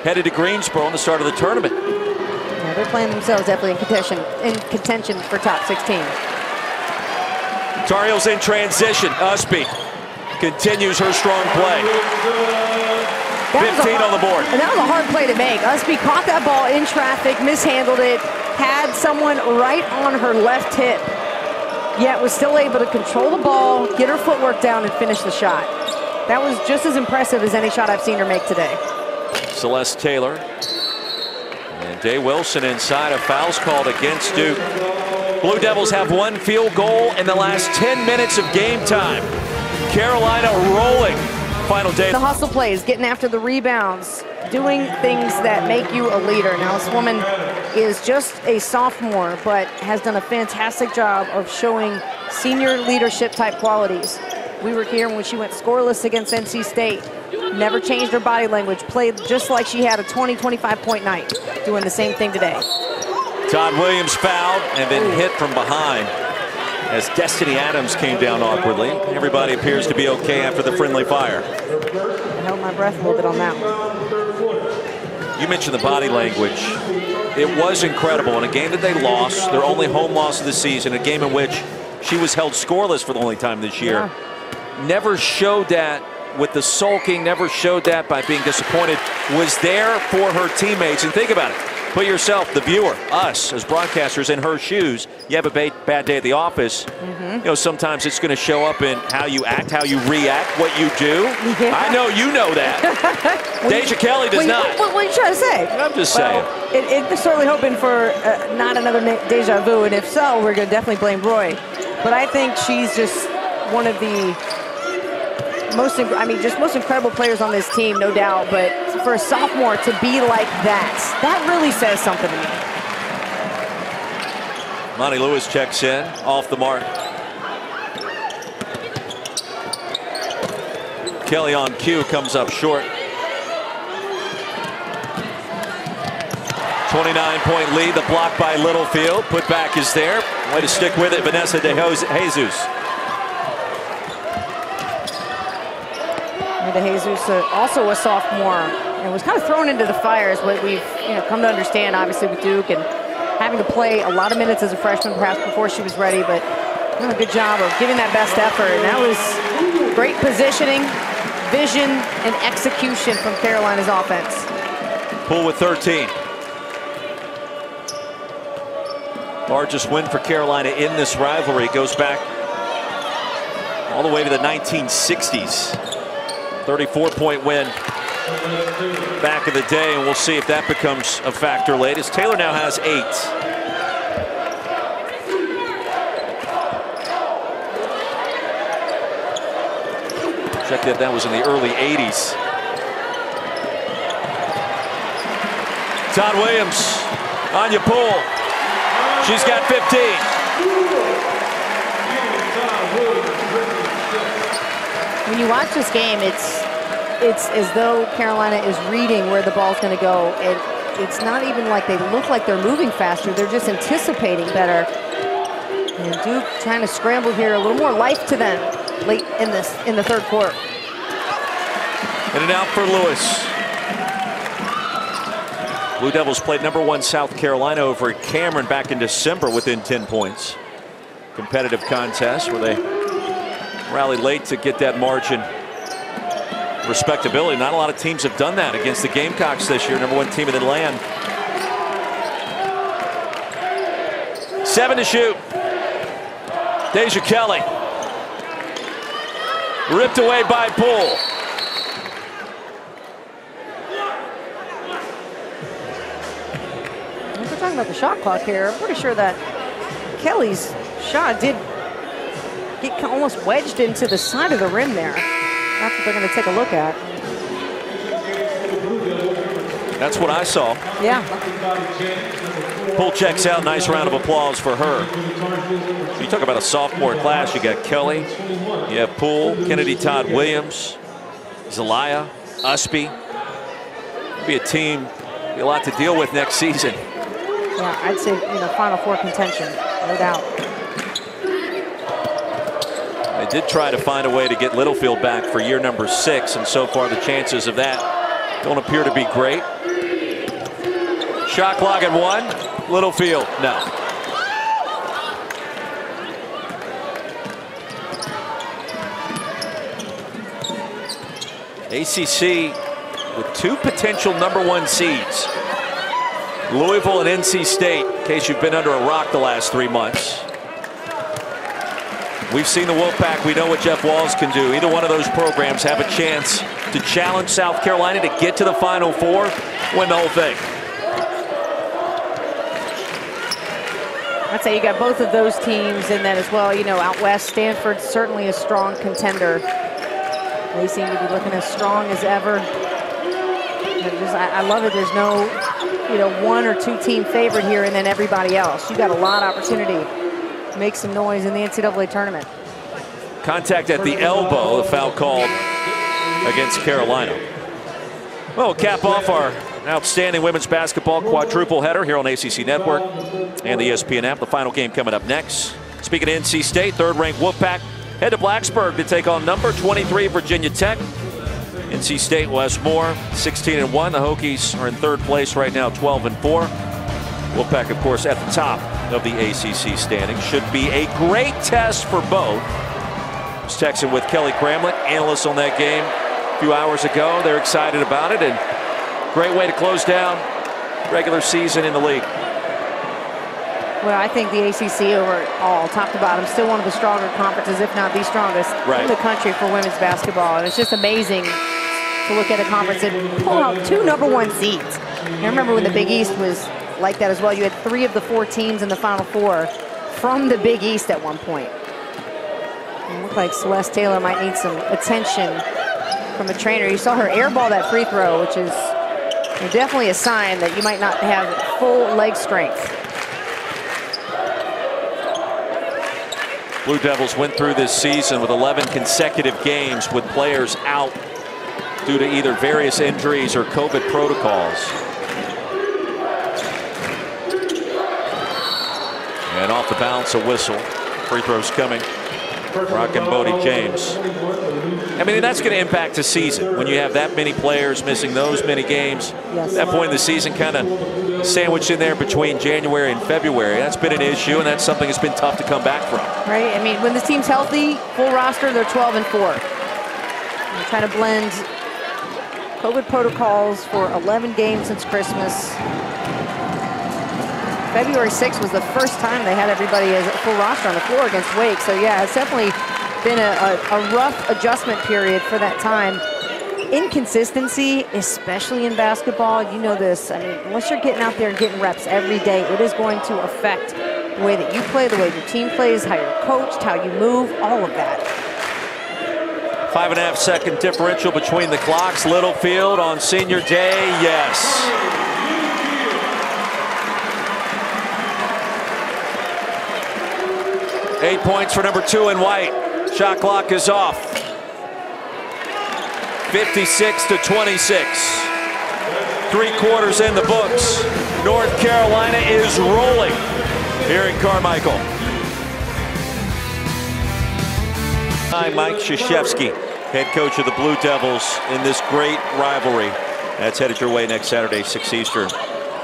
headed to Greensboro on the start of the tournament. Yeah, they're playing themselves definitely in contention for top 16. Tar Heels in transition. Usby continues her strong play. 15 on the board. And that was a hard play to make. Usby caught that ball in traffic, mishandled it, had someone right on her left hip, yet was still able to control the ball, get her footwork down, and finish the shot. That was just as impressive as any shot I've seen her make today. Celeste Taylor. And Day Wilson inside. A foul's called against Duke. Blue Devils have one field goal in the last 10 minutes of game time. Carolina rolling. Final day. The hustle plays, getting after the rebounds, doing things that make you a leader. Now, this woman is just a sophomore, but has done a fantastic job of showing senior leadership type qualities. We were here when she went scoreless against NC State. Never changed her body language, played just like she had a 20-25 point night, doing the same thing today. Todd Williams fouled and then hit from behind as Destiny Adams came down awkwardly. Everybody appears to be okay after the friendly fire. I held my breath a little bit on that one. You mentioned the body language. It was incredible in a game that they lost, their only home loss of the season, a game in which she was held scoreless for the only time this year. Yeah. Never showed that with the sulking, never showed that by being disappointed, was there for her teammates. And think about it. Put yourself, the viewer, us as broadcasters, in her shoes. You have a bad day at the office. You know, sometimes it's going to show up in how you act, how you react, what you do. Yeah. I know you know that. Deja Kelly does not. What are you trying to say? I'm just saying. It's certainly hoping for not another deja vu, and if so, we're going to definitely blame Roy. But I think she's just one of the most incredible players on this team, no doubt. But for a sophomore to be like that really says something to me. Monty Lewis checks in, off the mark. Kelly on cue comes up short. 29-point lead, the block by Littlefield. Put back is there. Way to stick with it, Vanessa De Jesus. De Jesus, also a sophomore, and was kind of thrown into the fire, is what we've come to understand, obviously, with Duke, and having to play a lot of minutes as a freshman, perhaps before she was ready, but doing a good job of giving that best effort. And that was great positioning, vision, and execution from Carolina's offense. Poole with 13. Largest win for Carolina in this rivalry goes back all the way to the 1960s. 34-point win back in the day, and we'll see if that becomes a factor late, as Taylor now has 8. Check that was in the early 80s. Todd Williams, Anya Poole. She's got 15. When you watch this game, it's as though Carolina is reading where the ball's going to go. And it's not even like they look like they're moving faster. They're just anticipating better. And Duke trying to scramble here, a little more life to them late in the third quarter. In and out for Lewis. Blue Devils played #1 South Carolina over at Cameron back in December within 10 points. Competitive contest where they rallied late to get that margin. Respectability. Not a lot of teams have done that against the Gamecocks this year. #1 team in the land. 7 to shoot. Deja Kelly. Ripped away by Poole. We're talking about the shot clock here. I'm pretty sure that Kelly's shot did get almost wedged into the side of the rim there. That's what they're going to take a look at. That's what I saw. Yeah. Poole checks out. Nice round of applause for her. You talk about a sophomore class. You got Kelly, you have Poole, Kennedy Todd Williams, Zelaya, Usby. Be a team, be a lot to deal with next season. Yeah, I'd say Final Four contention, no doubt. They did try to find a way to get Littlefield back for year #6, and so far the chances of that don't appear to be great. Shot clock at 1. Littlefield, no. ACC with 2 potential #1 seeds. Louisville and NC State, in case you've been under a rock the last 3 months. We've seen the Wolfpack. We know what Jeff Walz can do. Either one of those programs have a chance to challenge South Carolina to get to the Final Four, win the whole thing. I'd say you got both of those teams in that as well. Out west, Stanford's certainly a strong contender. They seem to be looking as strong as ever. I love it. There's no, 1 or 2 team favorite here and then everybody else. You got a lot of opportunity to make some noise in the NCAA tournament. Contact at the elbow, the foul called against Carolina. Well, we'll cap off our outstanding women's basketball quadruple header here on ACC Network and the ESPN app. The final game coming up next. Speaking of NC State, 3rd-ranked Wolfpack head to Blacksburg to take on #23 Virginia Tech. NC State will have more, 16-1. The Hokies are in 3rd place right now, 12-4. Wolfpack, of course, at the top of the ACC standings. Should be a great test for both. I was texting with Kelly Cramlett, analyst on that game a few hours ago. They're excited about it, and great way to close down regular season in the league. Well, I think the ACC overall, top to bottom, still one of the stronger conferences, if not the strongest in the country for women's basketball. And it's just amazing to look at a conference and pull out 2 #1 seeds. I remember when the Big East was like that as well. You had 3 of the 4 teams in the Final Four from the Big East at one point. It looked like Celeste Taylor might need some attention from a trainer. You saw her airball that free throw, which is definitely a sign that you might not have full leg strength. Blue Devils went through this season with 11 consecutive games with players out due to either various injuries or COVID protocols. And off the bounce, a whistle. Free throws coming. Rockin' Bodie James. I mean, that's going to impact the season when you have that many players missing those many games. Yes. At that point in the season, kind of sandwiched in there between January and February. That's been an issue, and that's something that's been tough to come back from. Right. I mean, when this team's healthy, full roster, they're 12-4. They're trying to blend COVID protocols for 11 games since Christmas. February 6th was the first time they had everybody as a full roster on the floor against Wake. So, yeah, it's definitely been a rough adjustment period for that time. Inconsistency, especially in basketball, you know this. I mean, unless you're getting out there and getting reps every day, it is going to affect the way that you play, the way your team plays, how you're coached, how you move, all of that. 5.5 second differential between the clocks. Littlefield on senior day, yes. Eight points for number 2 in white. Shot clock is off. 56-26. 3 quarters in the books. North Carolina is rolling here in Carmichael. Hi, Mike Krzyzewski, head coach of the Blue Devils in this great rivalry. That's headed your way next Saturday, 6 Eastern.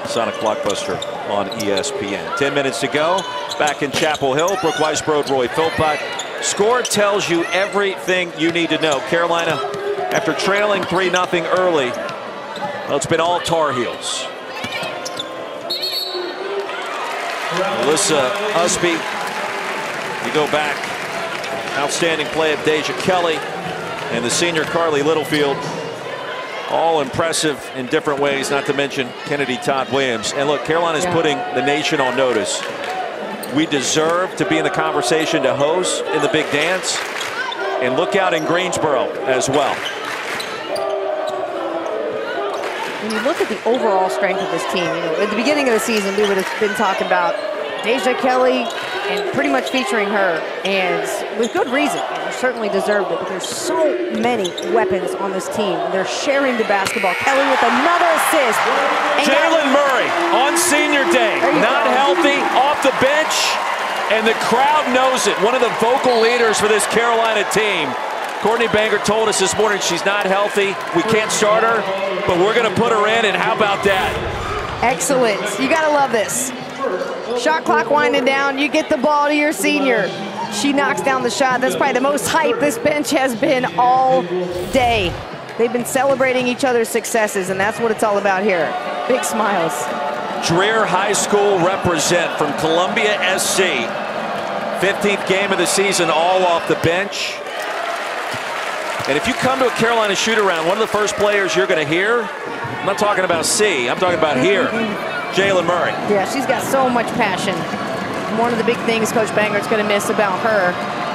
Sonic Blockbuster on ESPN. 10 minutes to go. Back in Chapel Hill. Brooke Weisbrod, Roy Philpott. Score tells you everything you need to know. Carolina, after trailing 3-0 early, well, it's been all Tar Heels. Alyssa Usby, you go back. Outstanding play of Deja Kelly and the senior Carly Littlefield. All impressive in different ways, not to mention Kennedy Todd Williams. And look, Carolina's putting the nation on notice. We deserve to be in the conversation to host in the big dance. And look out in Greensboro as well. When you look at the overall strength of this team, you know, at the beginning of the season, we would have been talking about Deja Kelly and pretty much featuring her, and with good reason. You know, certainly deserved it, but there's so many weapons on this team. They're sharing the basketball. Kelly with another assist. Jalen Murray on senior day, not healthy, off the bench, and the crowd knows it. One of the vocal leaders for this Carolina team. Courtney Banger told us this morning she's not healthy. We can't start her, but we're going to put her in, and how about that? Excellent. You got to love this. Shot clock winding down. You get the ball to your senior. She knocks down the shot. That's probably the most hype this bench has been all day. They've been celebrating each other's successes, and that's what it's all about here. Big smiles. Dreher High School represent from Columbia SC. 15th game of the season, all off the bench. And if you come to a Carolina shoot-around, one of the first players you're going to hear, I'm not talking about C, I'm talking about here, Jalen Murray. Yeah, she's got so much passion. One of the big things Coach Banger's going to miss about her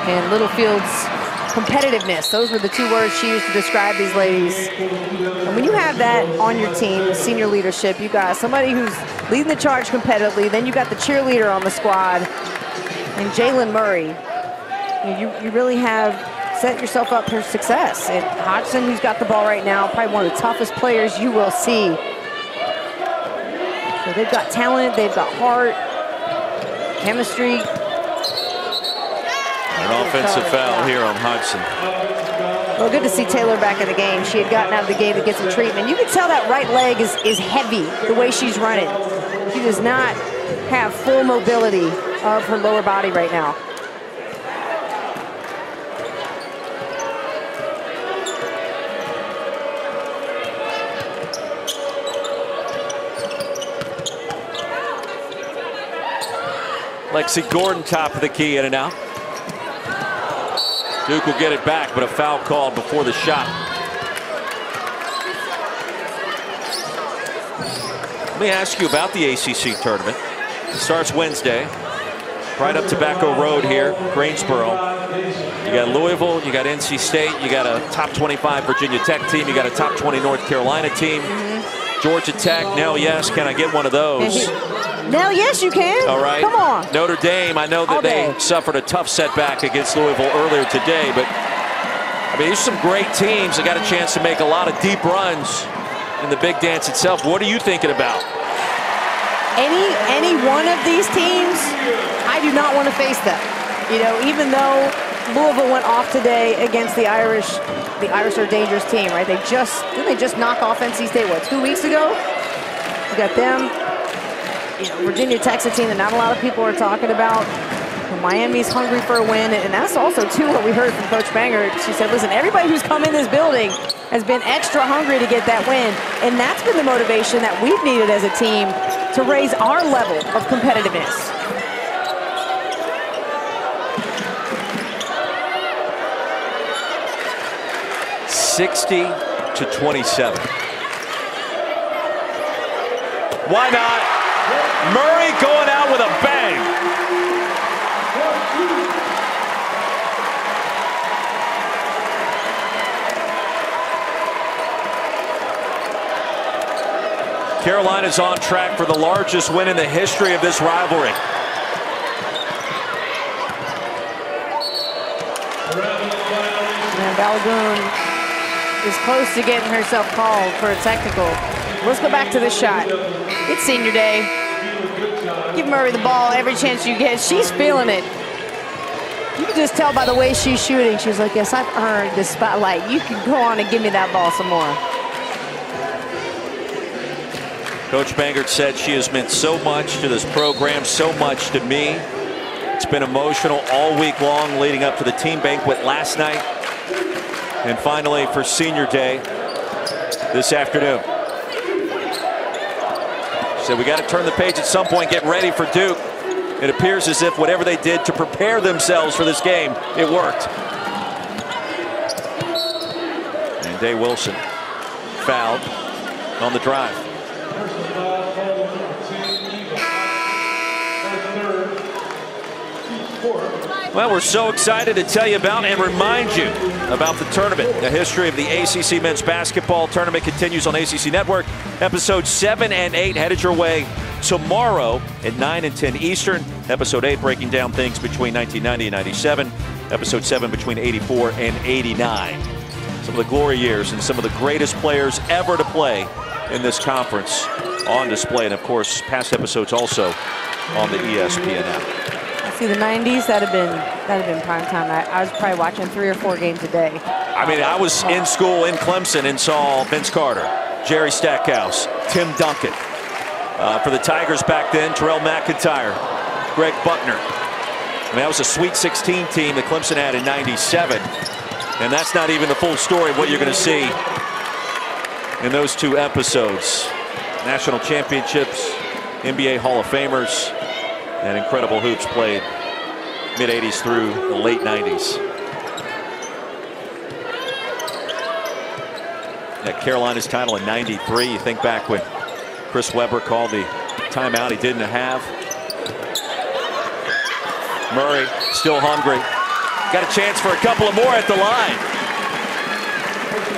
and Littlefield's competitiveness. Those were the 2 words she used to describe these ladies. And when you have that on your team, senior leadership, you got somebody who's leading the charge competitively, then you got the cheerleader on the squad, and Jalen Murray. You really have set yourself up for success. And Hodgson, who's got the ball right now, probably one of the toughest players you will see. So they've got talent, they've got heart, chemistry. An offensive foul here on Hodgson. Well, good to see Taylor back in the game. She had gotten out of the game to get some treatment. You can tell that right leg is heavy the way she's running. She does not have full mobility of her lower body right now. Lexi Gordon, top of the key, in and out. Duke will get it back, but a foul called before the shot. Let me ask you about the ACC tournament. It starts Wednesday, right up Tobacco Road here, Greensboro. You got Louisville, you got NC State, you got a top 25 Virginia Tech team, you got a top 20 North Carolina team. Georgia Tech, Nell, yes, can I get one of those? Nell, yes, you can. All right. Come on. Notre Dame, I know that they suffered a tough setback against Louisville earlier today, but I mean, these are some great teams that got a chance to make a lot of deep runs in the big dance itself. What are you thinking about? Any one of these teams, I do not want to face them. You know, even though Louisville went off today against the Irish are a dangerous team, right? Didn't they just knock off NC State, what, 2 weeks ago? You got them. You know, Virginia Tech's a team that not a lot of people are talking about. Miami's hungry for a win, and that's also, too, what we heard from Coach Banger. She said, listen, everybody who's come in this building has been extra hungry to get that win, and that's been the motivation that we've needed as a team to raise our level of competitiveness. to 27. Why not? Murray going out with a bang. Carolina's on track for the largest win in the history of this rivalry. And Balogun is close to getting herself called for a technical. Let's go back to this shot. It's senior day. Give Murray the ball every chance you get. She's feeling it. You can just tell by the way she's shooting. She's like, yes, I've earned this spotlight. You can go on and give me that ball some more. Coach Bangert said she has meant so much to this program, so much to me. It's been emotional all week long leading up to the team banquet last night. And finally for senior day this afternoon. She said we got to turn the page at some point, get ready for Duke. It appears as if whatever they did to prepare themselves for this game, it worked. And Day Wilson fouled on the drive. Well, we're so excited to tell you about and remind you about the tournament. The history of the ACC men's basketball tournament continues on ACC Network. Episodes 7 and 8 headed your way tomorrow at 9 and 10 Eastern. Episode 8 breaking down things between 1990 and 97. Episode 7 between 84 and 89. Some of the glory years and some of the greatest players ever to play in this conference on display. And of course, past episodes also on the ESPN app. See, the 90s, that'd have been prime time. I was probably watching 3 or 4 games a day. I mean, I was in school in Clemson and saw Vince Carter, Jerry Stackhouse, Tim Duncan. For the Tigers back then, Terrell McIntyre, Greg Buckner. I mean, that was a Sweet 16 team that Clemson had in '97. And that's not even the full story of what you're going to see in those 2 episodes. National championships, NBA Hall of Famers, and incredible hoops played mid-'80s through the late '90s. Yeah, Carolina's title in '93. You think back when Chris Webber called the timeout he didn't have. Murray still hungry. Got a chance for a couple of more at the line.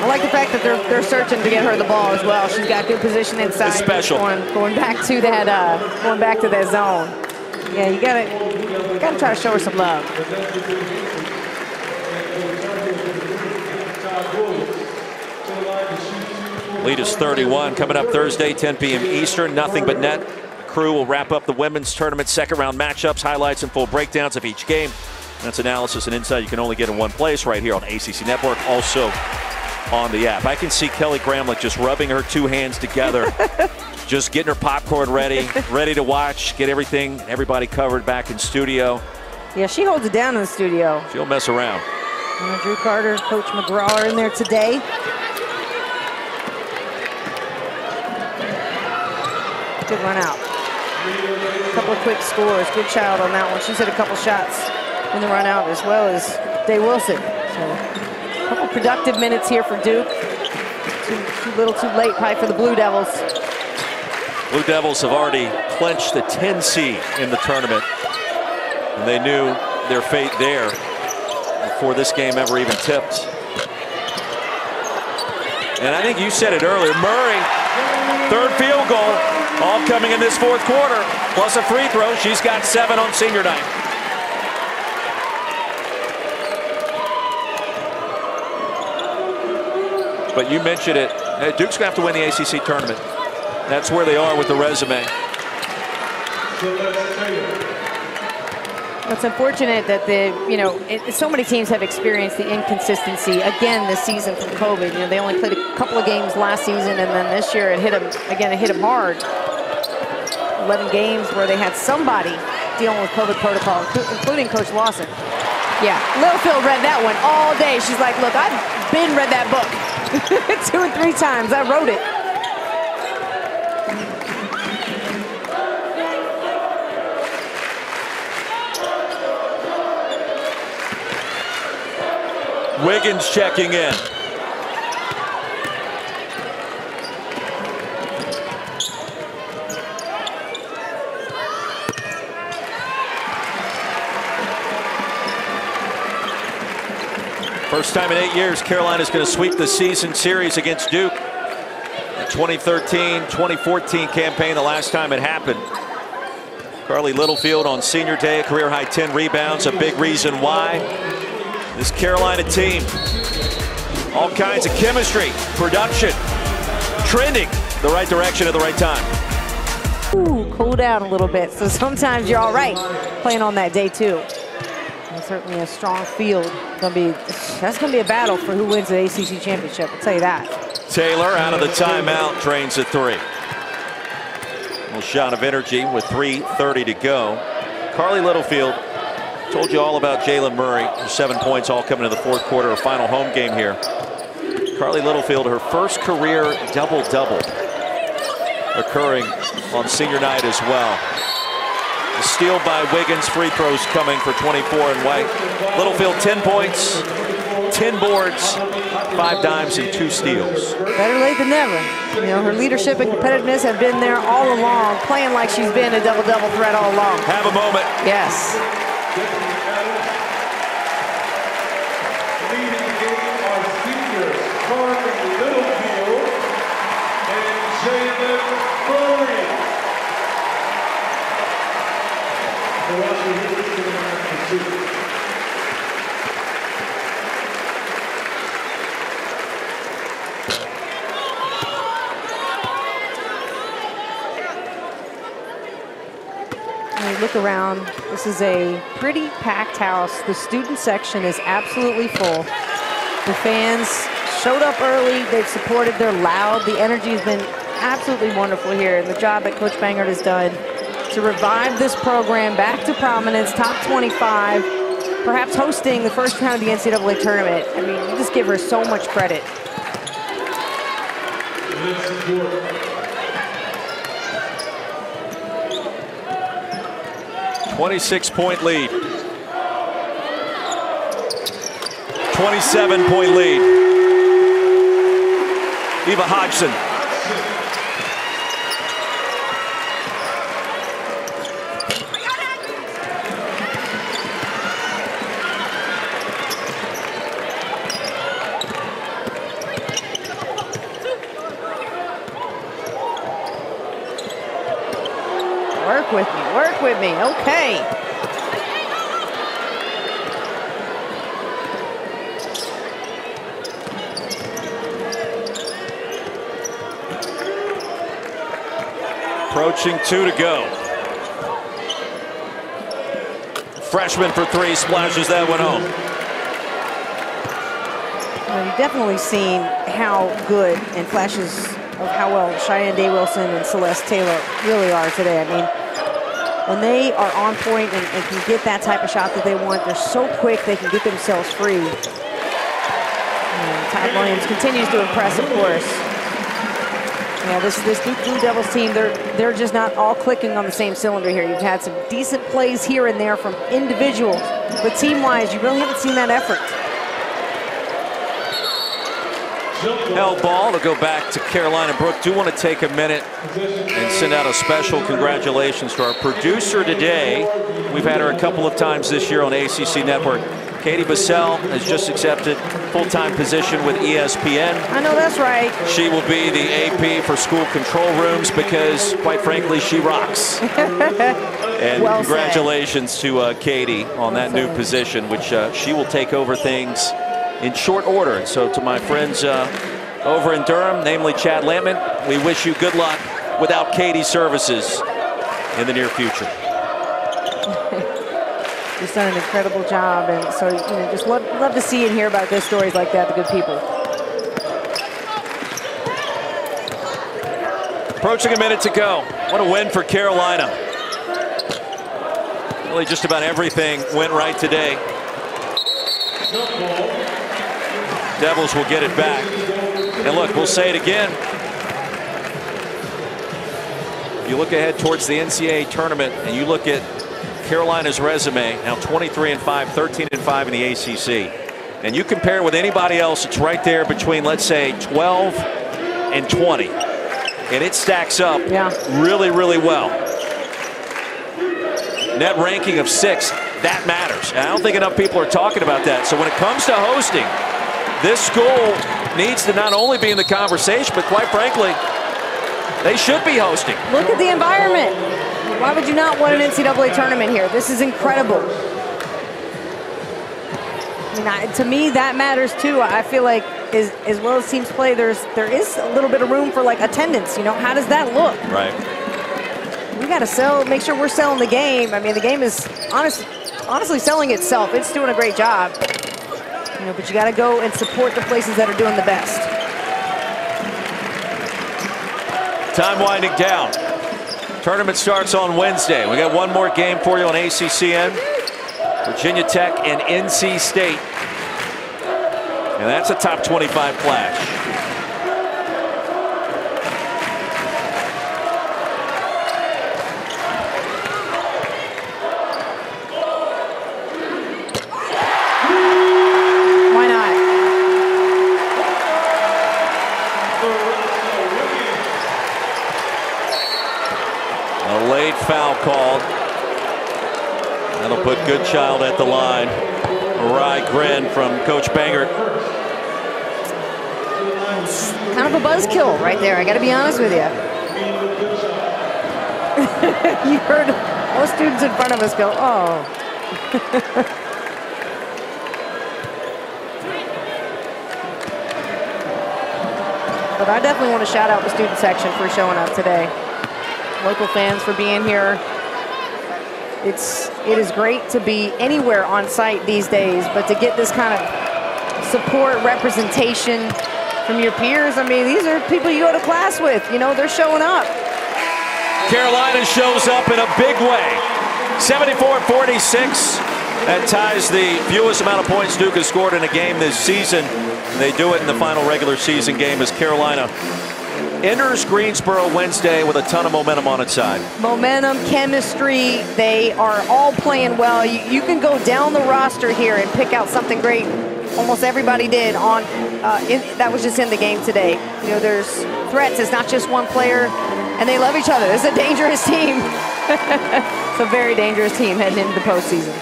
I like the fact that they're searching to get her the ball as well. She's got good position inside. It's special. Going back to that zone. Yeah, you gotta try to show her some love. Lead is 31. Coming up Thursday, 10 p.m. Eastern. Nothing but net. The crew will wrap up the women's tournament second round matchups, highlights, and full breakdowns of each game. That's analysis and insight you can only get in one place right here on ACC Network, also on the app. I can see Kelly Gramlich just rubbing her 2 hands together, just getting her popcorn ready to watch, get everybody covered back in studio. Yeah, she holds it down in the studio. She'll mess around. Drew Carter, Coach McGraw are in there today. Good run out. A couple of quick scores. Good child on that one. She's hit a couple shots in the run out as well as Day Wilson. So a couple productive minutes here for Duke. Too little too late probably for the Blue Devils. Blue Devils have already clinched the 10 seed in the tournament. And they knew their fate there before this game ever even tipped. And I think you said it earlier, Murray, 3rd field goal, all coming in this 4th quarter, plus a free throw. She's got 7 on senior night. But you mentioned it, Duke's gonna have to win the ACC tournament. That's where they are with the resume. It's unfortunate that so many teams have experienced the inconsistency again this season from COVID. They only played a couple of games last season, and then this year it hit them hard. 11 games where they had somebody dealing with COVID protocol, including Coach Lawson. Yeah, Littlefield read that one all day. She's like, look, I've read that book 2 or 3 times. I wrote it. Wiggins checking in. First time in 8 years, Carolina's going to sweep the season series against Duke. The 2013-2014 campaign, the last time it happened. Carly Littlefield on senior day, a career-high 10 rebounds, a big reason why. This Carolina team, all kinds of chemistry, production, trending the right direction at the right time. Ooh, cool down a little bit, so sometimes you're all right playing on that day too. And certainly a strong field. That's gonna be a battle for who wins the ACC championship, I'll tell you that. Taylor out of the timeout, drains a three. A shot of energy with 3:30 to go. Carly Littlefield, told you all about Jalen Murray. Her 7 points all coming in the fourth quarter, her final home game here. Carly Littlefield, her first career double-double occurring on senior night as well. The steal by Wiggins, free throws coming for 24 and White. Littlefield 10 points, 10 boards, 5 dimes and 2 steals. Better late than never. You know, her leadership and competitiveness have been there all along, playing like she's been a double-double threat all along. Have a moment. Yes. Leading the game are seniors Carly Littlefield and Jalen Murray. Look around. This is a pretty packed house. The student section is absolutely full. The fans showed up early. They've supported. They're loud. The energy has been absolutely wonderful here. And the job that Coach Bangert has done to revive this program back to prominence, top 25, perhaps hosting the first round of the NCAA tournament. I mean, you just give her so much credit. 26-point lead. 27-point lead. Eva Hodgson. Work with me, okay. Approaching 2 to go. Freshman for 3, splashes that one home. Well, you've definitely seen how good and flashes of how well Cheyenne Day Wilson and Celeste Taylor really are today. I mean, when they are on point and can get that type of shot that they want, they're so quick they can get themselves free. And Todd Williams continues to impress, of course. Yeah, this Duke Blue Devils team, they're just not all clicking on the same cylinder here. You've had some decent plays here and there from individuals, but team-wise, you really haven't seen that effort. Held ball to go back to Carolina. Brooke, do want to take a minute and send out a special congratulations to our producer today. We've had her a couple of times this year on ACC Network. Katie Bissell has just accepted full-time position with ESPN. I know that's right. She will be the AP for school control rooms because, quite frankly, she rocks. And well congratulations to Katie on that new position, which she will take over things in short order. And so to my friends over in Durham, namely Chad Lampman, we wish you good luck without Katie's services in the near future. Just done an incredible job, and so just love to see and hear about good stories like that, the good people. Approaching a minute to go. What a win for Carolina. Really just about everything went right today. Devils will get it back. And look, we'll say it again. You look ahead towards the NCAA tournament and you look at Carolina's resume, now 23-5, 13-5 in the ACC. And you compare with anybody else, it's right there between, let's say, 12 and 20. And it stacks up really, really well. Net ranking of 6, that matters. And I don't think enough people are talking about that. So when it comes to hosting, this school needs to not only be in the conversation, but quite frankly, they should be hosting. Look at the environment. Why would you not want an NCAA tournament here? This is incredible. I mean, to me, that matters too. I feel like as well as teams play, there is a little bit of room for like attendance. You know, how does that look? Right. We got to make sure we're selling the game. I mean, the game is honestly selling itself. It's doing a great job. You know, but you got to go and support the places that are doing the best. Time winding down. Tournament starts on Wednesday. We got one more game for you on ACCN. Virginia Tech and NC State. And that's a top 25 clash. Why not? A late foul called. That'll put Goodchild at the line. A wry grin from Coach Bangert. Kind of a buzzkill right there. I got to be honest with you. You heard most students in front of us go, oh. But I definitely want to shout out the student section for showing up today. Local fans for being here. It is great to be anywhere on site these days, but to get this kind of support, representation from your peers, I mean, these are people you go to class with. You know, they're showing up. Carolina shows up in a big way. 74-46. That ties the fewest amount of points Duke has scored in a game this season. They do it in the final regular season game as Carolina enters Greensboro Wednesday with a ton of momentum on its side. Momentum, chemistry, they are all playing well. You can go down the roster here and pick out something great. Almost everybody did on that was just in the game today. You know, there's threats. It's not just one player, and they love each other. It's a dangerous team. It's a very dangerous team heading into the postseason.